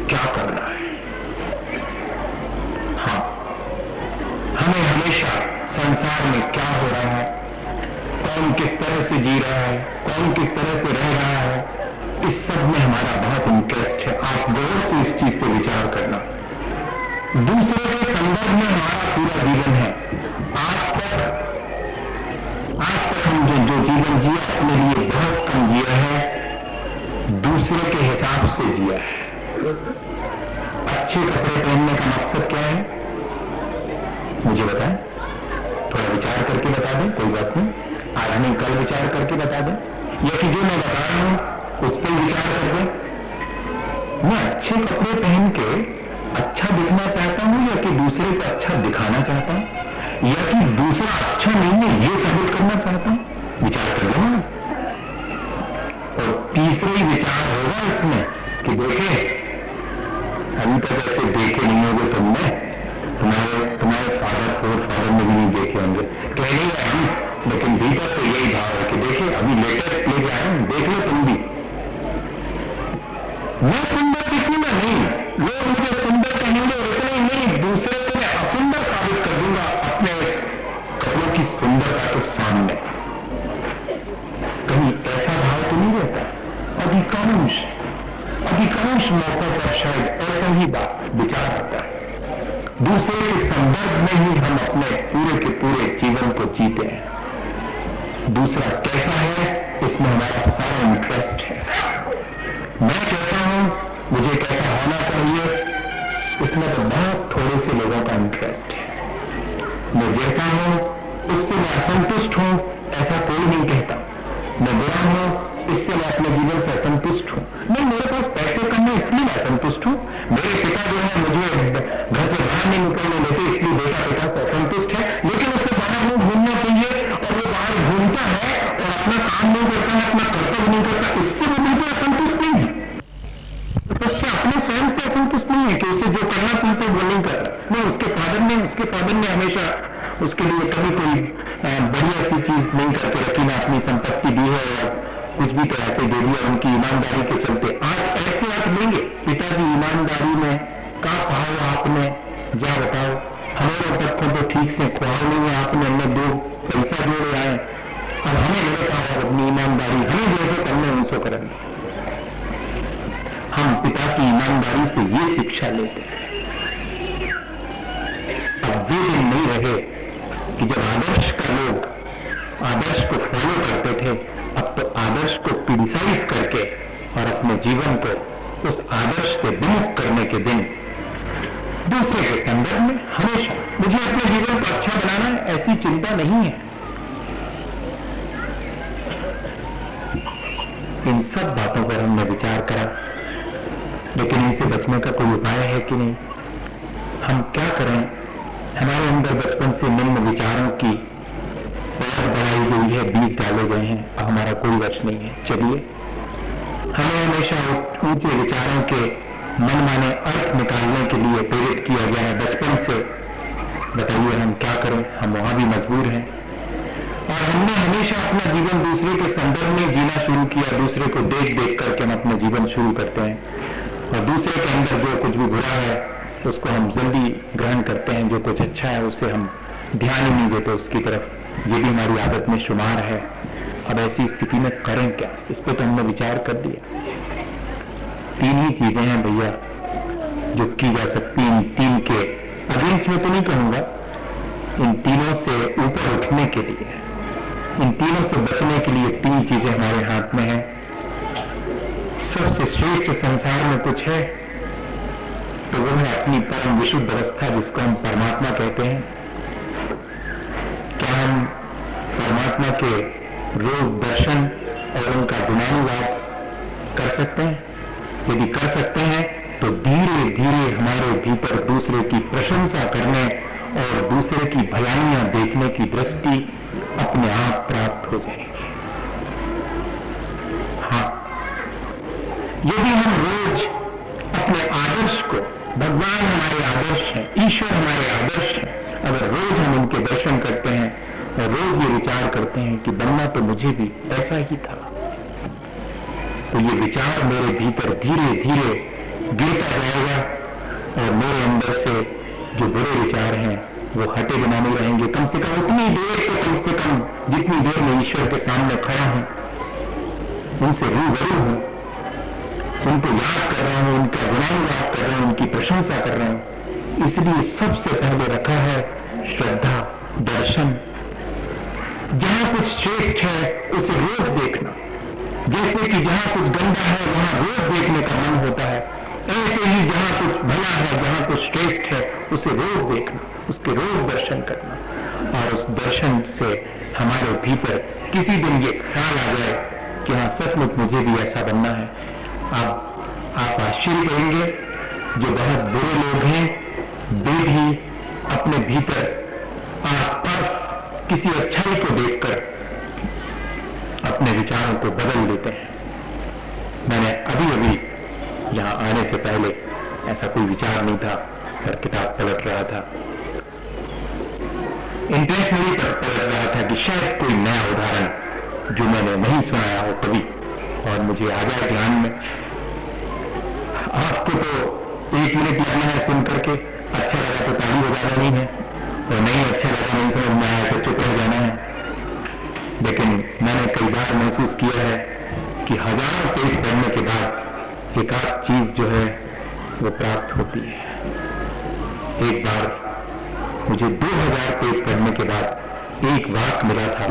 क्या कर रहा है। हाँ, हमें हमेशा संसार में क्या हो रहा है, कौन किस तरह से जी रहा है, कौन किस तरह से रह रहा है, इस सब में हमारा बहुत इंटरेस्ट है। आप गौर से इस चीज पे विचार करना। दूसरे के संदर्भ में हमारा पूरा जीवन है। आज तक हम जो जीवन जिया अपने लिए बहुत कम जिया है, दूसरे के हिसाब से जिया है। अच्छे कपड़े पहनने का मकसद क्या है, मुझे बताएं, थोड़ा विचार करके बता दें, कोई बात नहीं, आज नहीं कल विचार करके बता दें, या कि जो मैं बता रहा हूं उस पर विचार कर दें। मैं अच्छे कपड़े पहन के अच्छा दिखना चाहता हूं, या कि दूसरे को अच्छा दिखाना चाहता हूं, या कि दूसरा अच्छा नहीं है ये साबित करना चाहता हूं, विचार कर लो ना। और तीसरा ही विचार होगा इसमें कि देखे, अभी तक ऐसे देखे नहीं होगे तुमने, तुम्हारे फादर में भी नहीं देखे होंगे, कह नहीं है हम, लेकिन भीतर तो यही भाव है कि देखिए अभी लेटेस्ट लेके आए हैं, देख लो तुम भी। मैं सुंदर दिखूंगा नहीं, लोग मुझे सुंदर कहेंगे, इतना ही नहीं, दूसरे को मैं असुंदर साबित कर दूंगा अपने कपड़ों की सुंदरता के सामने। कहीं ऐसा भाव तो नहीं रहता? अधिकांश मौकों पर शायद ऐसा ही बात विचार आता है। दूसरे के संदर्भ में ही हम अपने पूरे के पूरे जीवन को जीते हैं। दूसरा कैसा है इसमें हमारा सारा इंटरेस्ट है। मैं कहता हूं मुझे कैसा होना चाहिए, इसमें तो बहुत थोड़े से लोगों का इंटरेस्ट है। मैं जैसा हूं उससे मैं असंतुष्ट हूं, ऐसा कोई नहीं कहता। मैं बुरा हूं, इससे मैं अपने जीवन से असंतुष्ट हूं। नहीं, मेरे पास पैसे कम है इसलिए मैं असंतुष्ट हूं। मेरे पिता जो है मुझे घर से बाहर नहीं निकलने देते, इसलिए बेटा पिता से असंतुष्ट है, लेकिन उसे बाहर नहीं घूमना चाहिए, और वो बाहर घूमता है और अपना काम नहीं करता है, अपना कर्तव्य नहीं करता, इससे वो बिल्कुल असंतुष्ट नहीं है। उससे अपने स्वयं से असंतुष्ट नहीं है कि उसे जो करना चाहिए वो नहीं कर रहा। नहीं, उसके फादर ने हमेशा उसके लिए कभी कोई बढ़िया सी चीज नहीं करके रखी, ना अपनी संपत्ति दी है और कुछ भी तरह से दे दिया उनकी ईमानदारी के चलते। आज ऐसे आप देंगे, पिताजी ईमानदारी में का पाओ आपने, जा बताओ, हमारे बच्चों को ठीक से खुआओ नहीं है आपने, हमने 2 पैसा जोड़े आए, अब हमें मेरे पास अपनी ईमानदारी, हमें जैसे करने उनसे करेंगे। हम पिता की ईमानदारी से ये शिक्षा लेते हैं। अब वे दिन नहीं रहे कि जब आदर्श का लोग आदर्श को फॉलो करते थे, अब तो आदर्श को क्रिटिसाइज करके और अपने जीवन को उस आदर्श से विमुख करने के दिन दूसरे के संदर्भ में हमेशा मुझे अपने जीवन को अच्छा बनाना है, ऐसी चिंता नहीं है। इन सब बातों पर हमने विचार करा, लेकिन इनसे बचने का कोई उपाय है कि नहीं? हम क्या करें? हमारे अंदर बचपन से निम्न विचारों की पौध बढ़ाई गई है, बीज डाले गए हैं, अब हमारा कोई वश नहीं है। चलिए, हमें हमेशा ऊंचे विचारों के मनमाने अर्थ निकालने के लिए प्रेरित किया गया है बचपन से। बताइए हम क्या करें? हम वहां भी मजबूर हैं। और हमने हमेशा अपना जीवन दूसरे के संदर्भ में जीना शुरू किया। दूसरे को देख देख करके हम अपना जीवन शुरू करते हैं, और दूसरे के अंदर जो कुछ भी बुरा है उसको हम जल्दी ग्रहण करते हैं, जो कुछ अच्छा है उसे हम ध्यान ही नहीं देते उसकी तरफ। ये भी हमारी आदत में शुमार है। अब ऐसी स्थिति में करें क्या? इस पर तो हमने विचार कर दिया। तीन ही चीजें हैं भैया जो की जा सकती। इन तीन के अगेंस्ट में तो नहीं कहूंगा, इन तीनों से ऊपर उठने के लिए, इन तीनों से बचने के लिए तीन चीजें हमारे हाथ में हैं। सबसे श्रेष्ठ संसार में कुछ है तो वो है अपनी परम विशुद्ध अवस्था, जिसको हम परमात्मा कहते हैं। क्या हम परमात्मा के रोज दर्शन और उनका गुणानुवाद कर सकते हैं? यदि कर सकते हैं तो धीरे धीरे हमारे भीतर दूसरे की प्रशंसा करने और दूसरे की भलाइयां देखने की दृष्टि अपने आप प्राप्त हो जाएगी। हाँ, यदि हम रोज अपने आदर्श को, भगवान हमारे आदर्श हैं, ईश्वर हमारे आदर्श हैं, अगर रोज हम उनके दर्शन करते हैं और रोज ये विचार करते हैं कि बनना तो मुझे भी ऐसा ही था, तो ये विचार मेरे भीतर धीरे धीरे गिरता जाएगा और मेरे अंदर से जो बुरे विचार हैं वो हटे बिना नहीं रहेंगे। कम से कम उतनी देर तो कम से कम जितनी देर मैं ईश्वर के सामने खड़ा हूं, उनसे रूबरू हूं, उनको याद कर रहा हूं, उनका गुणानुवाद कर रहा हूं, उनकी प्रशंसा कर रहा हूं। इसलिए सबसे पहले रखा है श्रद्धा, दर्शन। जहां कुछ श्रेष्ठ है उसे रोज देखना, जैसे कि जहां कुछ गंदा है वहां रोज देखने का मन होता है, ऐसे ही जहां कुछ भला है, जहां कुछ श्रेष्ठ है उसे रोज देखना, उसके रोज दर्शन करना। और उस दर्शन से हमारे भीतर किसी दिन ये ख्याल आ जाए कि हाँ सचमुच मुझे भी ऐसा बनना है। अब आप आश्चर्य करेंगे, जो बहुत बुरे लोग हैं वे भी अपने भीतर आसपास किसी अच्छाई को देखकर अपने विचारों को बदल देते हैं। मैंने अभी अभी यहां आने से पहले ऐसा कोई विचार नहीं था, पर किताब पलट रहा था, इंटेंशनली पलट रहा था कि शायद कोई नया उदाहरण जो मैंने नहीं सुनाया हो कभी और मुझे आ जाए ध्यान में। आपको तो 1 मिनट लगना है सुन करके, अच्छा लगा तो ताली बजाना नहीं है, और नहीं अच्छा लगा, नहीं समझ में आया तो चुप रह जाना है। लेकिन मैंने कई बार महसूस किया है कि हजारों पेज पढ़ने के बाद एक आध चीज जो है वो प्राप्त होती है। एक बार मुझे 2000 पेज पढ़ने के बाद एक वाक्य मिला था,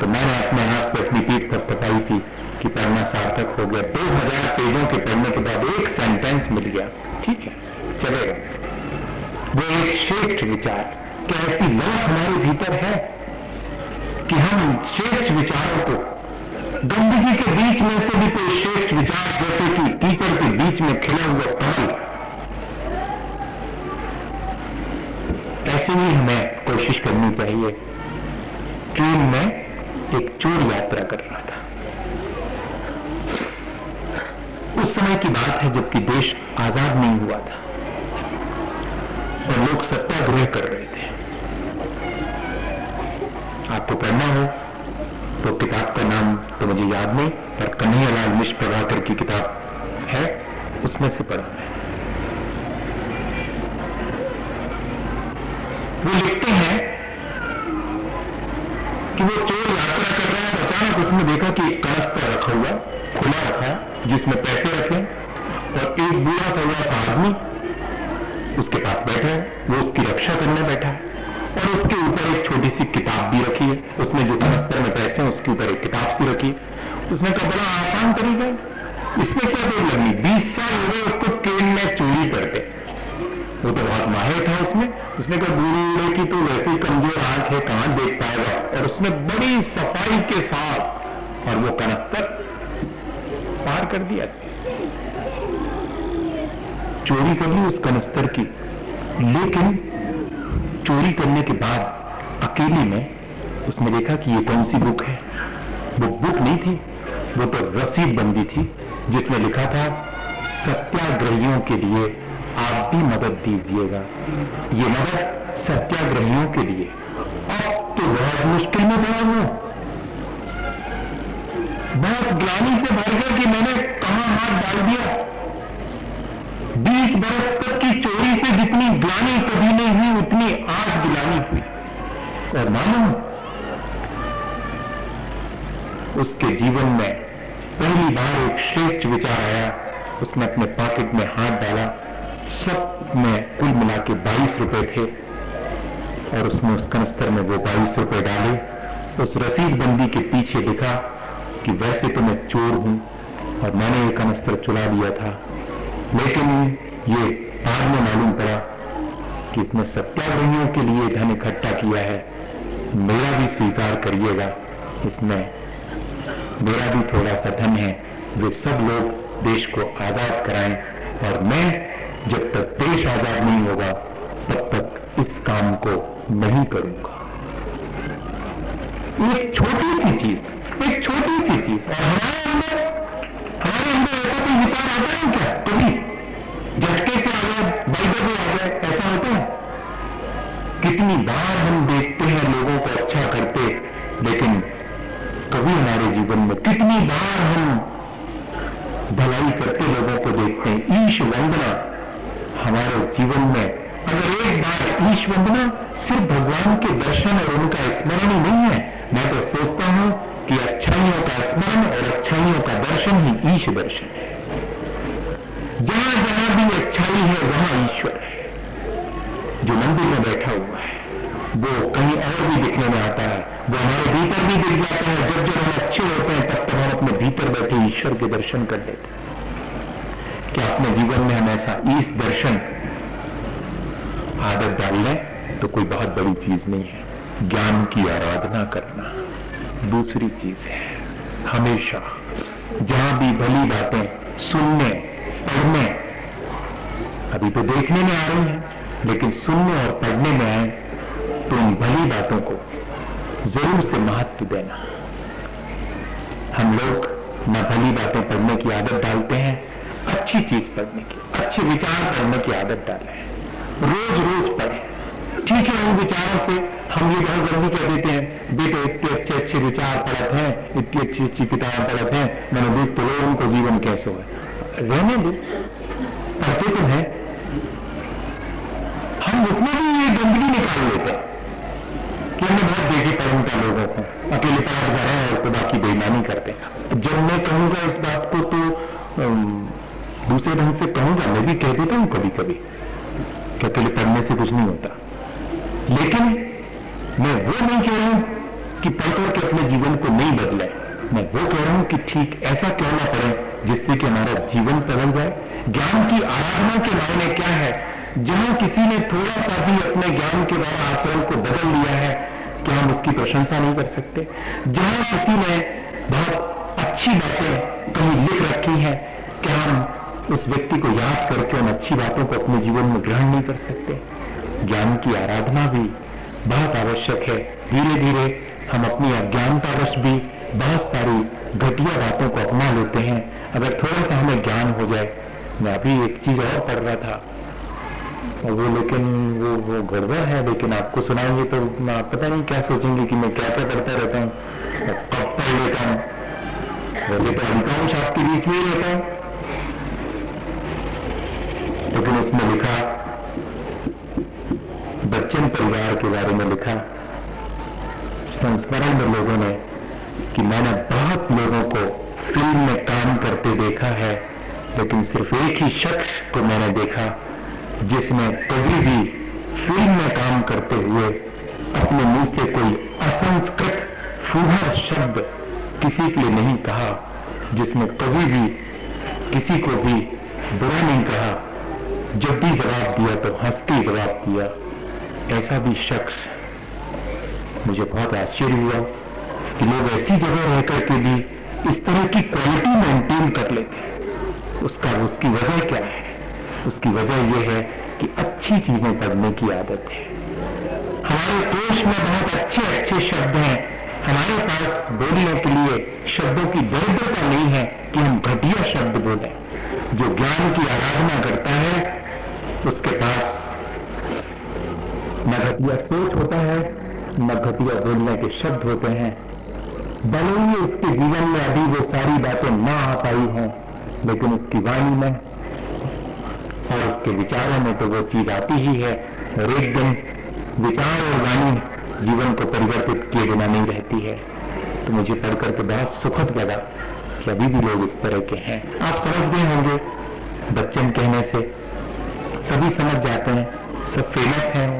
तो मैंने अपने हाथ से अपनी पीठ पर पटाई थी कि पढ़ना सार्थक हो गया। 2000 पेजों के पढ़ने के बाद एक सेंटेंस मिल गया, ठीक है चलेगा। वो एक श्रेष्ठ विचार, क्या ऐसी लौट हमारे भीतर है कि हम श्रेष्ठ विचारों को, गंदगी के बीच में से भी कोई श्रेष्ठ विचार, जैसे कि कीचड़ के बीच में खिला हुआ कमल, ऐसे ही हमें कोशिश करनी चाहिए। ट्रेन में एक चोर यात्रा कर रहा था। उस समय की बात है जबकि देश आजाद नहीं हुआ था और लोग सत्याग्रह कर रहे थे। आपको पढ़ना हो तो किताब का नाम तो मुझे याद नहीं, पर कन्हैयालाल मिश्र प्रभाकर की किताब है, उसमें से पढ़ा है। वो लिखते हैं कि वो चोर यात्रा कर रहा है, अचानक उसने देखा कि एक कनस्तर रखा हुआ, खुला रखा है, जिसमें पैसे रखे, और एक बूढ़ा सा हुआ सा आदमी उसके पास बैठा है, वो उसकी रक्षा करने बैठा है, और उसके ऊपर एक छोटी सी किताब भी रखी है, उसमें जो कनस्तर में पैसे हैं उसके ऊपर एक किताब सी रखी है। उसने कहा बड़ा आसान तरीका है, इसमें क्या देर लगनी, 20 साल हो गए उसको ट्रेन में चोरी करते। उसने कहा बूढ़े की तो वैसी कमजोर आंख है, कहां देख पाएगा, और उसने बड़ी सफाई के साथ और वो कनस्तर पार कर दिया। चोरी कर ली उस कनस्तर की, लेकिन चोरी करने के बाद अकेले में उसने देखा कि ये कौन सी बुक है। वो बुक नहीं थी, वो तो रसीद बंदी थी जिसमें लिखा था सत्याग्रहियों के लिए आप भी मदद दीजिएगा। ये मदद सत्याग्रहियों के लिए। अब तो बहुत मुश्किल में था वो, बहुत ग्लानि से भर गया कि मैंने कहां हाथ डाल दिया। 20 बरस तक की चोरी से जितनी ग्लानि कभी नहीं हुई उतनी आज ग्लानि हुई। और मालूम उसके जीवन में पहली बार एक श्रेष्ठ विचार आया। उसने अपने पॉकेट में हाथ डाला, सब में कुल मिला के 22 रुपए थे, और उसने उस कनस्तर में वो 22 रुपए डाले। उस रसीद बंदी के पीछे लिखा कि वैसे तो मैं चोर हूं और मैंने ये कनस्तर चुरा लिया था, लेकिन ये बाद में मालूम पड़ा कि इसने सत्याग्रहियों के लिए धन इकट्ठा किया है, मेरा भी स्वीकार करिएगा, इसमें मेरा भी थोड़ा सा धन है। वे सब लोग देश को आजाद कराएं, और मैं जब तक देश आजाद नहीं होगा तब तक इस काम को नहीं करूंगा। एक छोटी सी चीज, एक छोटी सी चीज, और हमारे अंदर ऐसा कोई विचार आता है क्या? कभी झटके से आ जाए, बाइबल में आ जाए, ऐसा होता है? कितनी बार हम देखते हैं लोगों को अच्छा करते, लेकिन कभी हमारे जीवन में कितनी बार हम भलाई करते लोगों को देखते हैं। ईश वंदना हमारे जीवन में, अगर एक बार ईश वंदना सिर्फ भगवान के दर्शन और उनका स्मरण ही नहीं है, मैं तो सोचता हूं कि अच्छाइयों का स्मरण और अच्छाइयों का दर्शन ही ईश दर्शन है। जहां जहां भी अच्छाई है वहां ईश्वर है। जो मंदिर में बैठा हुआ है वो कहीं और भी दिखने में आता है, वो हमारे भीतर भी दिख जाता है। जब जब हम अच्छे होते हैं तब तक हम अपने भीतर बैठे ईश्वर के दर्शन कर लेते हैं। क्या अपने जीवन में हम ऐसा ईश दर्शन आदत डाल लें तो कोई बहुत बड़ी चीज नहीं है। ज्ञान की आराधना करना दूसरी चीज है। हमेशा जहां भी भली बातें सुनने, पढ़ने, अभी तो देखने में आ रही हैं, लेकिन सुनने और पढ़ने में आए तो उन भली बातों को जरूर से महत्व देना। हम लोग न भली बातें पढ़ने की आदत डालते हैं, अच्छी चीज पढ़ने की, अच्छे विचार पढ़ने की आदत डालें, रोज रोज पढ़ें। ठीक है, उन विचारों से हम ये बहुत जल्दी कह देते हैं, बेटे इतने अच्छे अच्छे विचार पढ़ते हैं, इतनी अच्छी अच्छी किताब पढ़ते हैं, मैंने देख तो लो उनको जीवन कैसे हो। रहने दो, पढ़ते तो हैं, हम उसमें भी ये गंदगी निकाल लेते हैं कि हमने बहुत देखे पढ़ता लोगों को, अकेले पढ़ा कर रहे हैं और तो बाकी बेईमानी करते हैं। जब मैं कहूंगा इस बात को तो दूसरे ढंग से कहूंगा, मैं भी कह देता हूं कभी कभी कि अकेले पढ़ने से कुछ नहीं होता, लेकिन मैं वो नहीं कह रहा हूं कि पढ़कर के अपने जीवन को नहीं बदले। मैं वो कह रहा हूं कि ठीक ऐसा क्यों ना पढ़ें जिससे कि हमारा जीवन बदल जाए। ज्ञान की आराधना के मायने क्या है? जहां किसी ने थोड़ा सा भी अपने ज्ञान के द्वारा आचरण को बदल लिया है, क्या हम उसकी प्रशंसा नहीं कर सकते? जहां किसी ने बहुत अच्छी बातें कहीं लिख रखी हैं, क्या हम उस व्यक्ति को याद करके उन अच्छी बातों को अपने जीवन में ग्रहण नहीं कर सकते? ज्ञान की आराधना भी बहुत आवश्यक है। धीरे धीरे हम अपनी अज्ञानतावश भी बहुत सारी घटिया बातों को अपना लेते हैं। अगर थोड़ा सा हमें ज्ञान हो जाए, मैं अभी एक चीज और पढ़ रहा था, और वो लेकिन वो गड़बड़ है, लेकिन आपको सुनाएंगे तो आप पता नहीं क्या सोचेंगे कि मैं क्या क्या पढ़ता रहता हूं और कब पढ़ लेता हूं। वैसे तो अधिकांश आपके बीच में ही रहता हूं, लेकिन उसमें लिखा, बच्चन परिवार के बारे में लिखा, संस्मरण में लोगों ने कि मैंने बहुत लोगों को फिल्म में काम करते देखा है, लेकिन सिर्फ एक ही शख्स को मैंने देखा जिसने कभी भी फिल्म में काम करते हुए अपने मुंह से कोई असंस्कृत फूहड़ शब्द किसी के लिए नहीं कहा, जिसने कभी भी किसी को भी बुरा नहीं कहा, जब भी जवाब दिया तो हंस के जवाब दिया। ऐसा भी शख्स, मुझे बहुत आश्चर्य हुआ कि लोग ऐसी जगह रह करके भी इस तरह की क्वालिटी मेंटेन कर लेते हैं। उसकी वजह क्या है? उसकी वजह यह है कि अच्छी चीजें पढ़ने की आदत है। हमारे कोश में बहुत अच्छे अच्छे शब्द हैं, हमारे पास बोलने के लिए शब्दों की दरिद्रता नहीं है कि हम घटिया शब्द बोलें। जो ज्ञान की आराधना करता है उसके पास न घटिया सोच होता है, न घटिया बोलने के शब्द होते हैं। भले ही उसके जीवन में अभी वो सारी बातें ना आ पाई हों, लेकिन उसकी वाणी में और उसके विचारों में तो वो चीज आती ही है। और एक दिन विचार और वाणी जीवन को परिवर्तित किए बिना नहीं रहती है। तो मुझे पढ़कर के बहुत सुखद लगा कि अभी भी लोग इस तरह के हैं। आप समझ गए होंगे, बच्चन कहने से सभी समझ जाते हैं, सब फेमस हैं।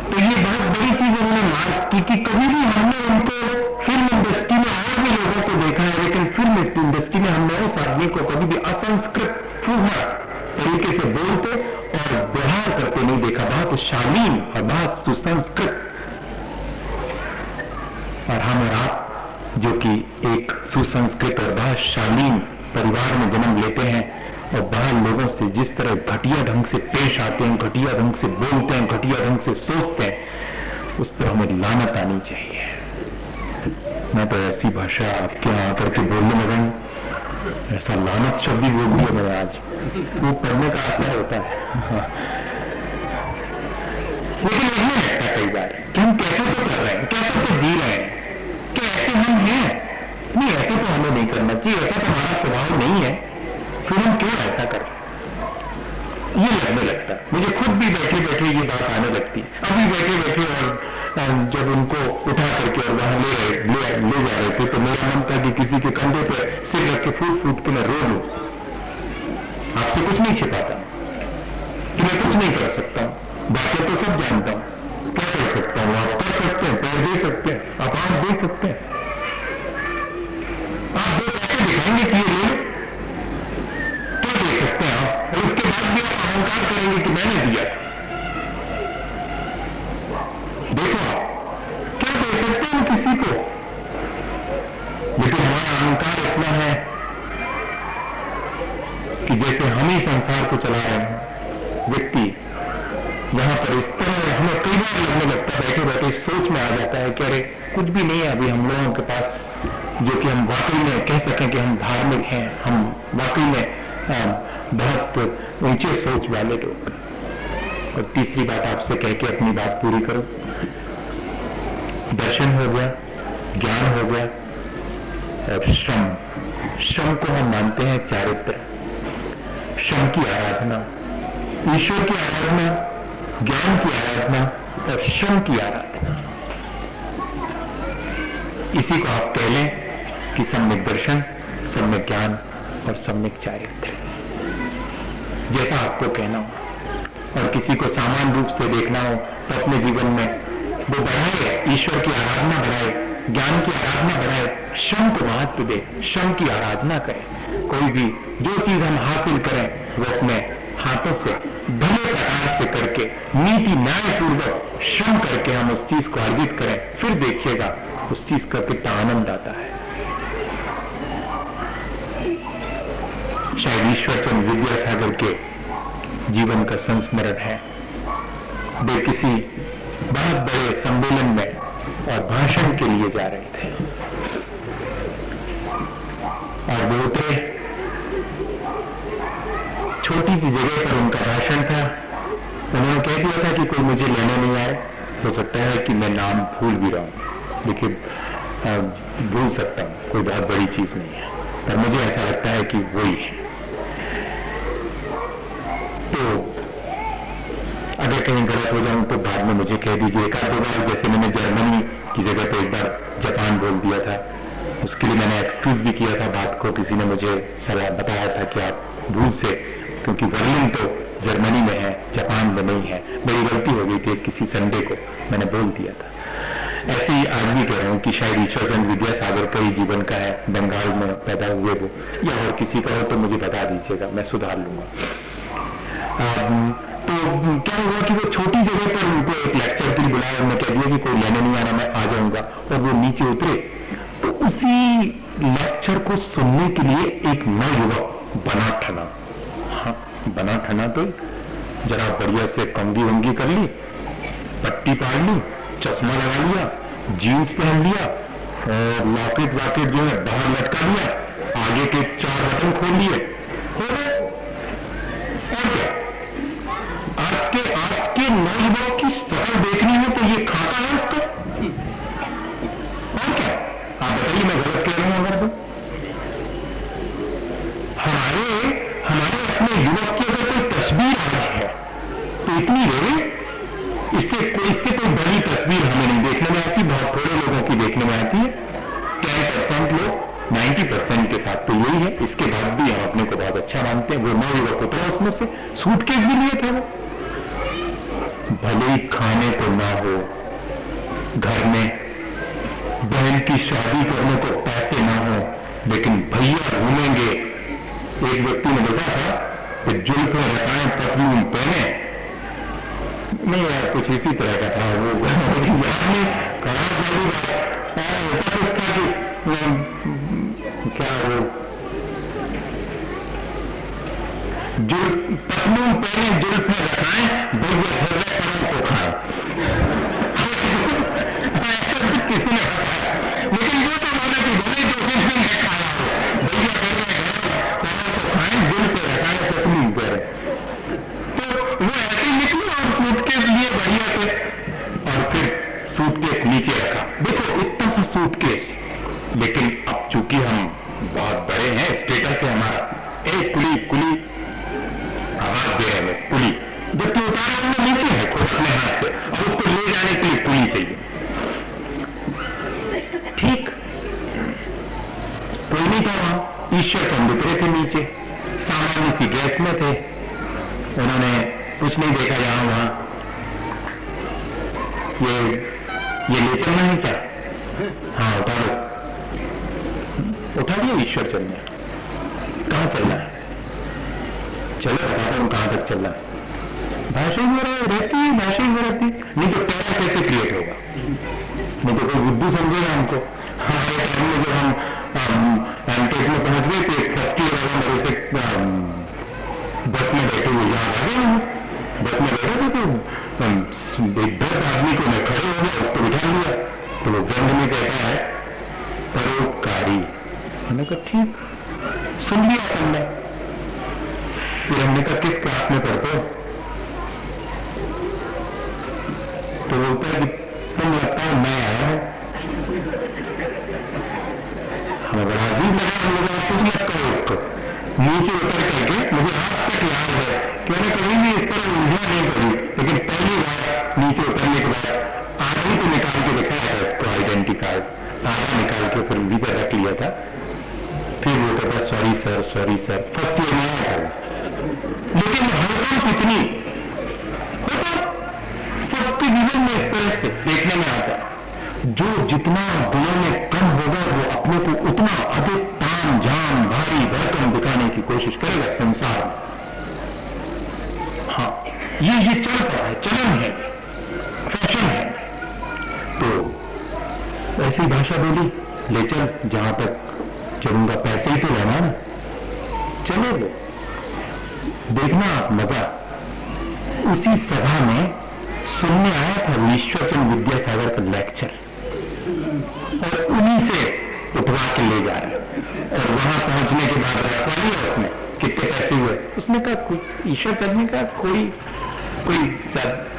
तो ये बहुत बड़ी चीज उन्होंने मार्क की कि कभी भी हमने उनको फिल्म इंडस्ट्री में और भी लोगों को देखा है, लेकिन फिल्म इंडस्ट्री में हमने उस आदमी को कभी भी असंस्कृत फूहड़ तरीके से बोलते और व्यवहार करते नहीं देखा। बहुत शालीन और बहुत सुसंस्कृत। और हम और आप जो कि एक सुसंस्कृत और बहुत शालीन परिवार में जन्म लेते हैं और बाहर लोगों से जिस तरह घटिया ढंग से पेश आते हैं, घटिया ढंग से बोलते हैं, घटिया ढंग से सोचते हैं, उस पर हमें लानत आनी चाहिए। मैं तो ऐसी भाषा आपके यहां आकर के बोलने लगा, ऐसा लानत शब्द ही बोल दिया मैंने आज। वो पढ़ने का असर होता है। लेकिन लगने लगता है कई बार कि हम कैसे तो कर रहे हैं, कैसे तो जी रहे हैं, कि ऐसे हम हैं। नहीं, ऐसे तो हमें नहीं करना चाहिए, ऐसा तो हमारा स्वभाव नहीं है, फिर हम क्यों ऐसा करें? ये लगने लगता है मुझे। खुद भी बैठे बैठे ये बात आने लगती है। अभी बैठे बैठे और जब उनको उठा करके और वहां ले जा रहे थे तो मेरा मन था कि किसी के कंधे पर सिर रख के फूट फूट के मैं रो लूं। आपसे कुछ नहीं छिपाता कि मैं कुछ नहीं कर सकता हूं, बातें तो सब जानता हूं, क्या कर सकता हूं? आप कर सकते हैं, पैर दे सकते हैं, आप आंख दे सकते हैं, आप दो पैसे दिखाएंगे कि ये ले, क्या दे सकते हैं आप? और उसके बाद भी आप अहंकार करेंगे कि मैंने दिया। देखो आप क्या दे सकते हैं किसी को, लेकिन हमारा अहंकार इतना है कि जैसे हम ही संसार को चला रहे हैं। व्यक्ति यहां पर इस तरह हमें कई बार लगने लगता है, बैठे बैठे सोच में आ जाता है कि अरे कुछ भी नहीं है अभी हम लोगों के पास जो कि हम वाकई में कह सकें कि हम धार्मिक हैं, हम वाकई में बहुत ऊंचे सोच वाले लोग। और तीसरी बात आपसे कह के अपनी बात पूरी करो। दर्शन हो गया, ज्ञान हो गया और श्रम को हम मानते हैं चारित्र। श्रम की आराधना, ईश्वर की आराधना, ज्ञान की आराधना और श्रम की आराधना, इसी को आप कह लें कि सम्यक दर्शन, सम्यक ज्ञान और सम्यक चारित्र। जैसा आपको कहना हो। और किसी को सामान्य रूप से देखना हो तो अपने जीवन में वो बढ़ाए, ईश्वर की आराधना बढ़ाए, ज्ञान की आराधना बढ़ाए, श्रम को महत्व दे, श्रम की आराधना करें। कोई भी जो चीज हम हासिल करें वो अपने हाथों से भले प्रकार से करके नीति न्यायपूर्वक श्रम करके हम उस चीज को अर्जित करें, फिर देखिएगा उस चीज का कितना आनंद आता है। शायद ईश्वरचंद्र विद्यासागर के जीवन का संस्मरण है। वे किसी बहुत बड़े सम्मेलन में और भाषण के लिए जा रहे थे और वो उतरे। छोटी सी जगह पर उनका भाषण था। उन्होंने कह दिया था कि कोई मुझे लेने नहीं आए। हो सकता है कि मैं नाम भूल भी रहा हूं, लेकिन भूल सकता हूं, कोई बहुत बड़ी चीज नहीं है, पर मुझे ऐसा लगता है कि वही है। तो अगर कहीं गलत हो जाऊं तो बाद में मुझे कह दीजिए। एक आध बार जैसे मैंने जर्मनी की जगह पे एक बार जापान बोल दिया था, उसके लिए मैंने एक्सक्यूज भी किया था बात को। किसी ने मुझे सलाह बताया था कि आप भूल से, क्योंकि बर्लिन तो जर्मनी में है, जापान में नहीं है। मेरी गलती हो गई थी, किसी संडे को मैंने बोल दिया था। ऐसे ही आज भी कह रहा हूं कि शायद ईश्वरचंद्र विद्यासागर का ही जीवन का है, बंगाल में पैदा हुए वो, या और किसी का हो तो मुझे बता दीजिएगा, मैं सुधार लूंगा। तो क्या हुआ कि वो छोटी जगह पर नीचे उतरे तो उसी लेक्चर को सुनने के लिए एक नौयुवक बना ठना, हाँ बना ठना तो जरा बढ़िया से कंगी वंगी कर ली, पट्टी पाड़ ली, चश्मा लगा लिया, जीन्स पहन लिया और लॉकेट वॉकेट जो है बाहर लटका लिया, आगे के 4 बटन खोल लिए, हो गए। और क्या आज के नौयुवक की शक्ल देखनी हो तो ये खाता है इसको, और क्या आप बताइए मैं गलत कह रहा हूं अगर तो हमारे अपने युवक की अगर कोई तस्वीर आज है तो इतनी रहे, इससे कोई बड़ी तस्वीर हमें नहीं देखने में आती, बहुत थोड़े लोगों की देखने में आती है, 10% लोग, 90% के साथ तो यही है। इसके बाद भी हम अपने को बहुत अच्छा मानते हैं। वो नौयुवक उतरा उसमें से, सूटकेस भी लिए थे वो, भले ही खाने को ना हो, घर में बहन की शादी करने को पैसे ना हो, लेकिन भैया घूमेंगे। एक व्यक्ति ने देखा था कि जुल्फे रखाएं पतलून पहने, नहीं यार कुछ इसी तरह का था वो, याद नहीं कहा कि क्या वो पतलून पहने जुल्फे रखाएं भैया भैया को खाएं। किसी ने लेकिन वो तो बोला कि भले जो किस दिन खाया हो भैया को खाएं, जुल्फे रखाएं पतलून पहने। तो वो ऐसे ही निकले और सूटकेस लिए बढ़िया से, और फिर सूटकेस नीचे रखा। देखो इतना सा सूटकेस, लेकिन अब चूंकि हम बहुत बड़े हैं, स्टेटस है हमारा, एक कुली कुली आवाज दे रहे हैं, कुली जबकि उतारा हमने नीचे है खुद अपने हाथ से, और उसको ले जाने के लिए कुली चाहिए। ठीक कोई नहीं था वहां, ईश्वर चंद उतरे थे नीचे, सामान्य सी ड्रेस में थे, उन्होंने कुछ नहीं देखा यहां वहां, ये ले चलना है क्या? हाँ उठा लो, उठा लिया ईश्वर चंद ने। कहां चलना है? चलो बताता हूं कहां तक चलना है। भाषा हो रहती है, भाषा हो रहती, नहीं तो पैरा कैसे क्रिएट होगा, नहीं तो कोई बुद्धू समझेगा हमको। हमारे टाइम में जब हम एमटेक में पहुंच गए थे, फर्स्ट ईयर वाला मेरे से बस में बैठे हुए याद आ गए, बस में बैठे थे तो 10 आदमी को मैं खड़े हो गया, उसको बिठा लिया, तो वो गंध में कहता है परोपकारी। मैंने कहा ठीक, सुन लिया तुमने। फिर हमने कहा किस क्लास में पढ़ते हो? तो बोलता है कि तुम लगता है मैं आया हूं। हमें बड़ा अजीब लगा, हम लोग कुछ लगता है इसको। नीचे उतर करके मुझे आज तक याद है कि मैंने कभी भी इस तरह उलझा नहीं करी, लेकिन पहली बार नीचे उतरने के बाद आधा तो निकाल के दिखाया था उसको आइडेंटिटी कार्ड, आधा निकाल के फिर भीतर रख लिया था। फिर वो कहता सॉरी सर, फर्स्ट ईयर में आया था, लेकिन हड़कम कितनी होता सबके जीवन में इस तरह से देखने में आता है। जो जितना गुणों में कम होगा वो अपने को उतना अधिक ताम झाम भारी भरकम दिखाने की कोशिश करेगा संसार में। हाँ ये चल पड़ा है, चलन है, फैशन है। तो ऐसी भाषा बोली, ले चल जहां तक चलूंगा, पैसे ही तो लेना ना, चले लो, देखना आप मजा। उसी सभा में सुनने आया था ईश्वरचंद विद्यासागर का लेक्चर, और उन्हीं से उठवा के ले जा रहे, और वहां पहुंचने के बाद रखवा लिया उसने, कितने पैसे हुए? उसने कहा ईश्वरचंद ने कहा कोई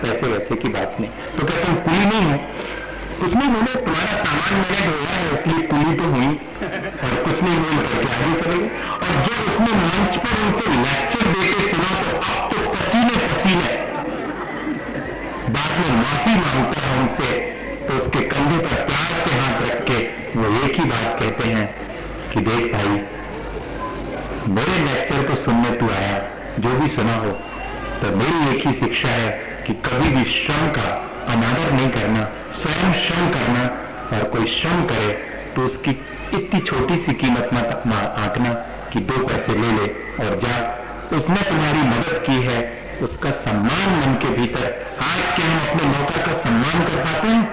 पैसे वैसे की बात नहीं। तो कहते तुम कुली नहीं हो? कुछ नहीं बोले, तुम्हारा सामान मैंने ढोया है इसलिए कुली तो हुई, और कुछ नहीं बोल करके आगे चले गए। और जब उसने मंच पर उनको लेक्चर देके सुना तो अब तो पसीने पसीने, बाद में माफी मांगता है उनसे, तो उसके कंधे पर प्यार से हाथ रख के वो एक ही बात कहते हैं कि देख भाई, मेरे लेक्चर को सुनने तू आया, जो भी सुना हो, तो मेरी एक ही शिक्षा है कि कभी भी श्रम का अनादर नहीं करना, स्वयं श्रम करना, और कोई श्रम करे तो उसकी इतनी छोटी सी कीमत मत आंकना कि 2 पैसे ले ले और जा, उसने तुम्हारी मदद की है, उसका सम्मान मन के भीतर। आज के हम अपने नौकर का सम्मान कर पाते हैं?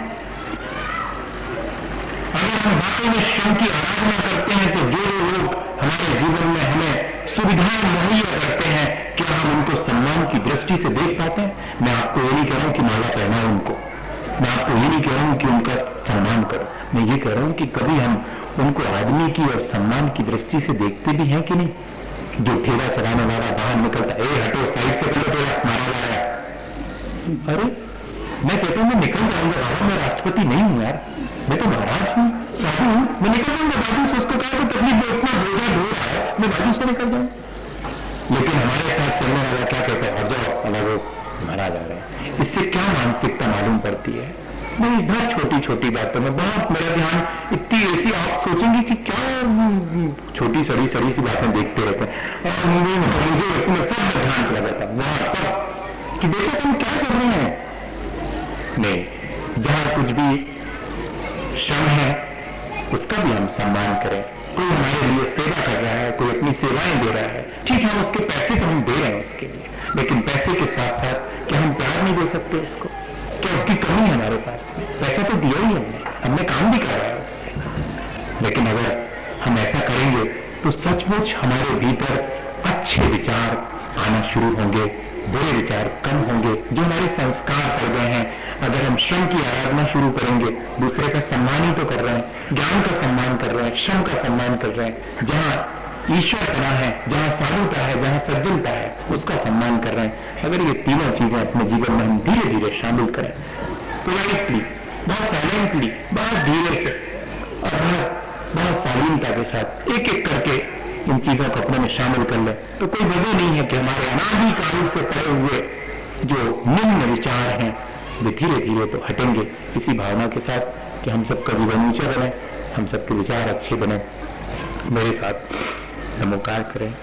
मैं आपको ये नहीं कह रहा हूं कि उनका सम्मान करो, मैं ये कह रहा हूं कि कभी हम उनको आदमी की और सम्मान की दृष्टि से देखते भी हैं कि नहीं? जो ठेला चलाने वाला बाहर निकलता, ए हटो साइड से कर लो ठेला, मारा जा रहा है। अरे मैं कहता हूं मैं निकल जाऊंगा बाबा, मैं राष्ट्रपति नहीं हूं यार, मैं तो महाराज हूं, साधु हूं, मैं निकल जाऊंगा बाजू से। उसको कहा कि तकलीफ में इतना बोझा ढो रहा है, मैं बाजू से निकल जाऊं। लेकिन हमारे साथ चलने वाला क्या कहता है, हट जाओ अलग हो, मारा जा रहा है। इससे क्या मानसिकता मालूम पड़ती है? नहीं, बहुत छोटी छोटी बातों में बहुत मेरा ध्यान इतनी ऐसी, आप सोचेंगे कि क्या छोटी सड़ी सड़ी सी बातें देखते रहते हैं, और मुझे इसमें सब ध्यान चला जाता है वहां सब कि देखो तुम क्या कर रहे हैं। नहीं, जहां कुछ भी श्रम है उसका भी हम सम्मान करें। कोई हमारे लिए सेवा कर रहा है, कोई अपनी सेवाएं दे रहा है, ठीक है, हम उसके पैसे तो हम दे रहे हैं उसके लिए, लेकिन पैसे के साथ साथ क्या हम प्यार नहीं दे सकते उसको? क्या उसकी कमी है हमारे पास में? पैसा तो दिया ही हमने काम भी कराया उससे। लेकिन अगर हम ऐसा करेंगे तो सचमुच हमारे भीतर अच्छे विचार आना शुरू होंगे, बुरे विचार कम होंगे, जो हमारे संस्कार पड़ गए हैं। अगर हम श्रम की आराधना शुरू करेंगे, दूसरे का सम्मान ही तो कर रहे हैं, ज्ञान का सम्मान कर रहे हैं, श्रम का सम्मान कर रहे हैं, जहां ईश्वरपना है, जहां साधुता है, जहां सज्जनता है, उसका सम्मान कर रहे हैं। अगर ये तीनों चीजें अपने जीवन में हम धीरे धीरे शामिल करें, पोलाइटली, बहुत साइलेंटली, बहुत धीरे से और बहुत शालीनता के साथ एक एक करके इन चीजों को अपने में शामिल कर ले, तो कोई वजह नहीं है कि हमारे अनादिकाल से पड़े हुए जो निम्न विचार हैं वे धीरे धीरे तो हटेंगे। इसी भावना के साथ कि हम सबका जीवन ऊंचा बने, हम सबके विचार अच्छे बने, मेरे साथ नमोकार करें।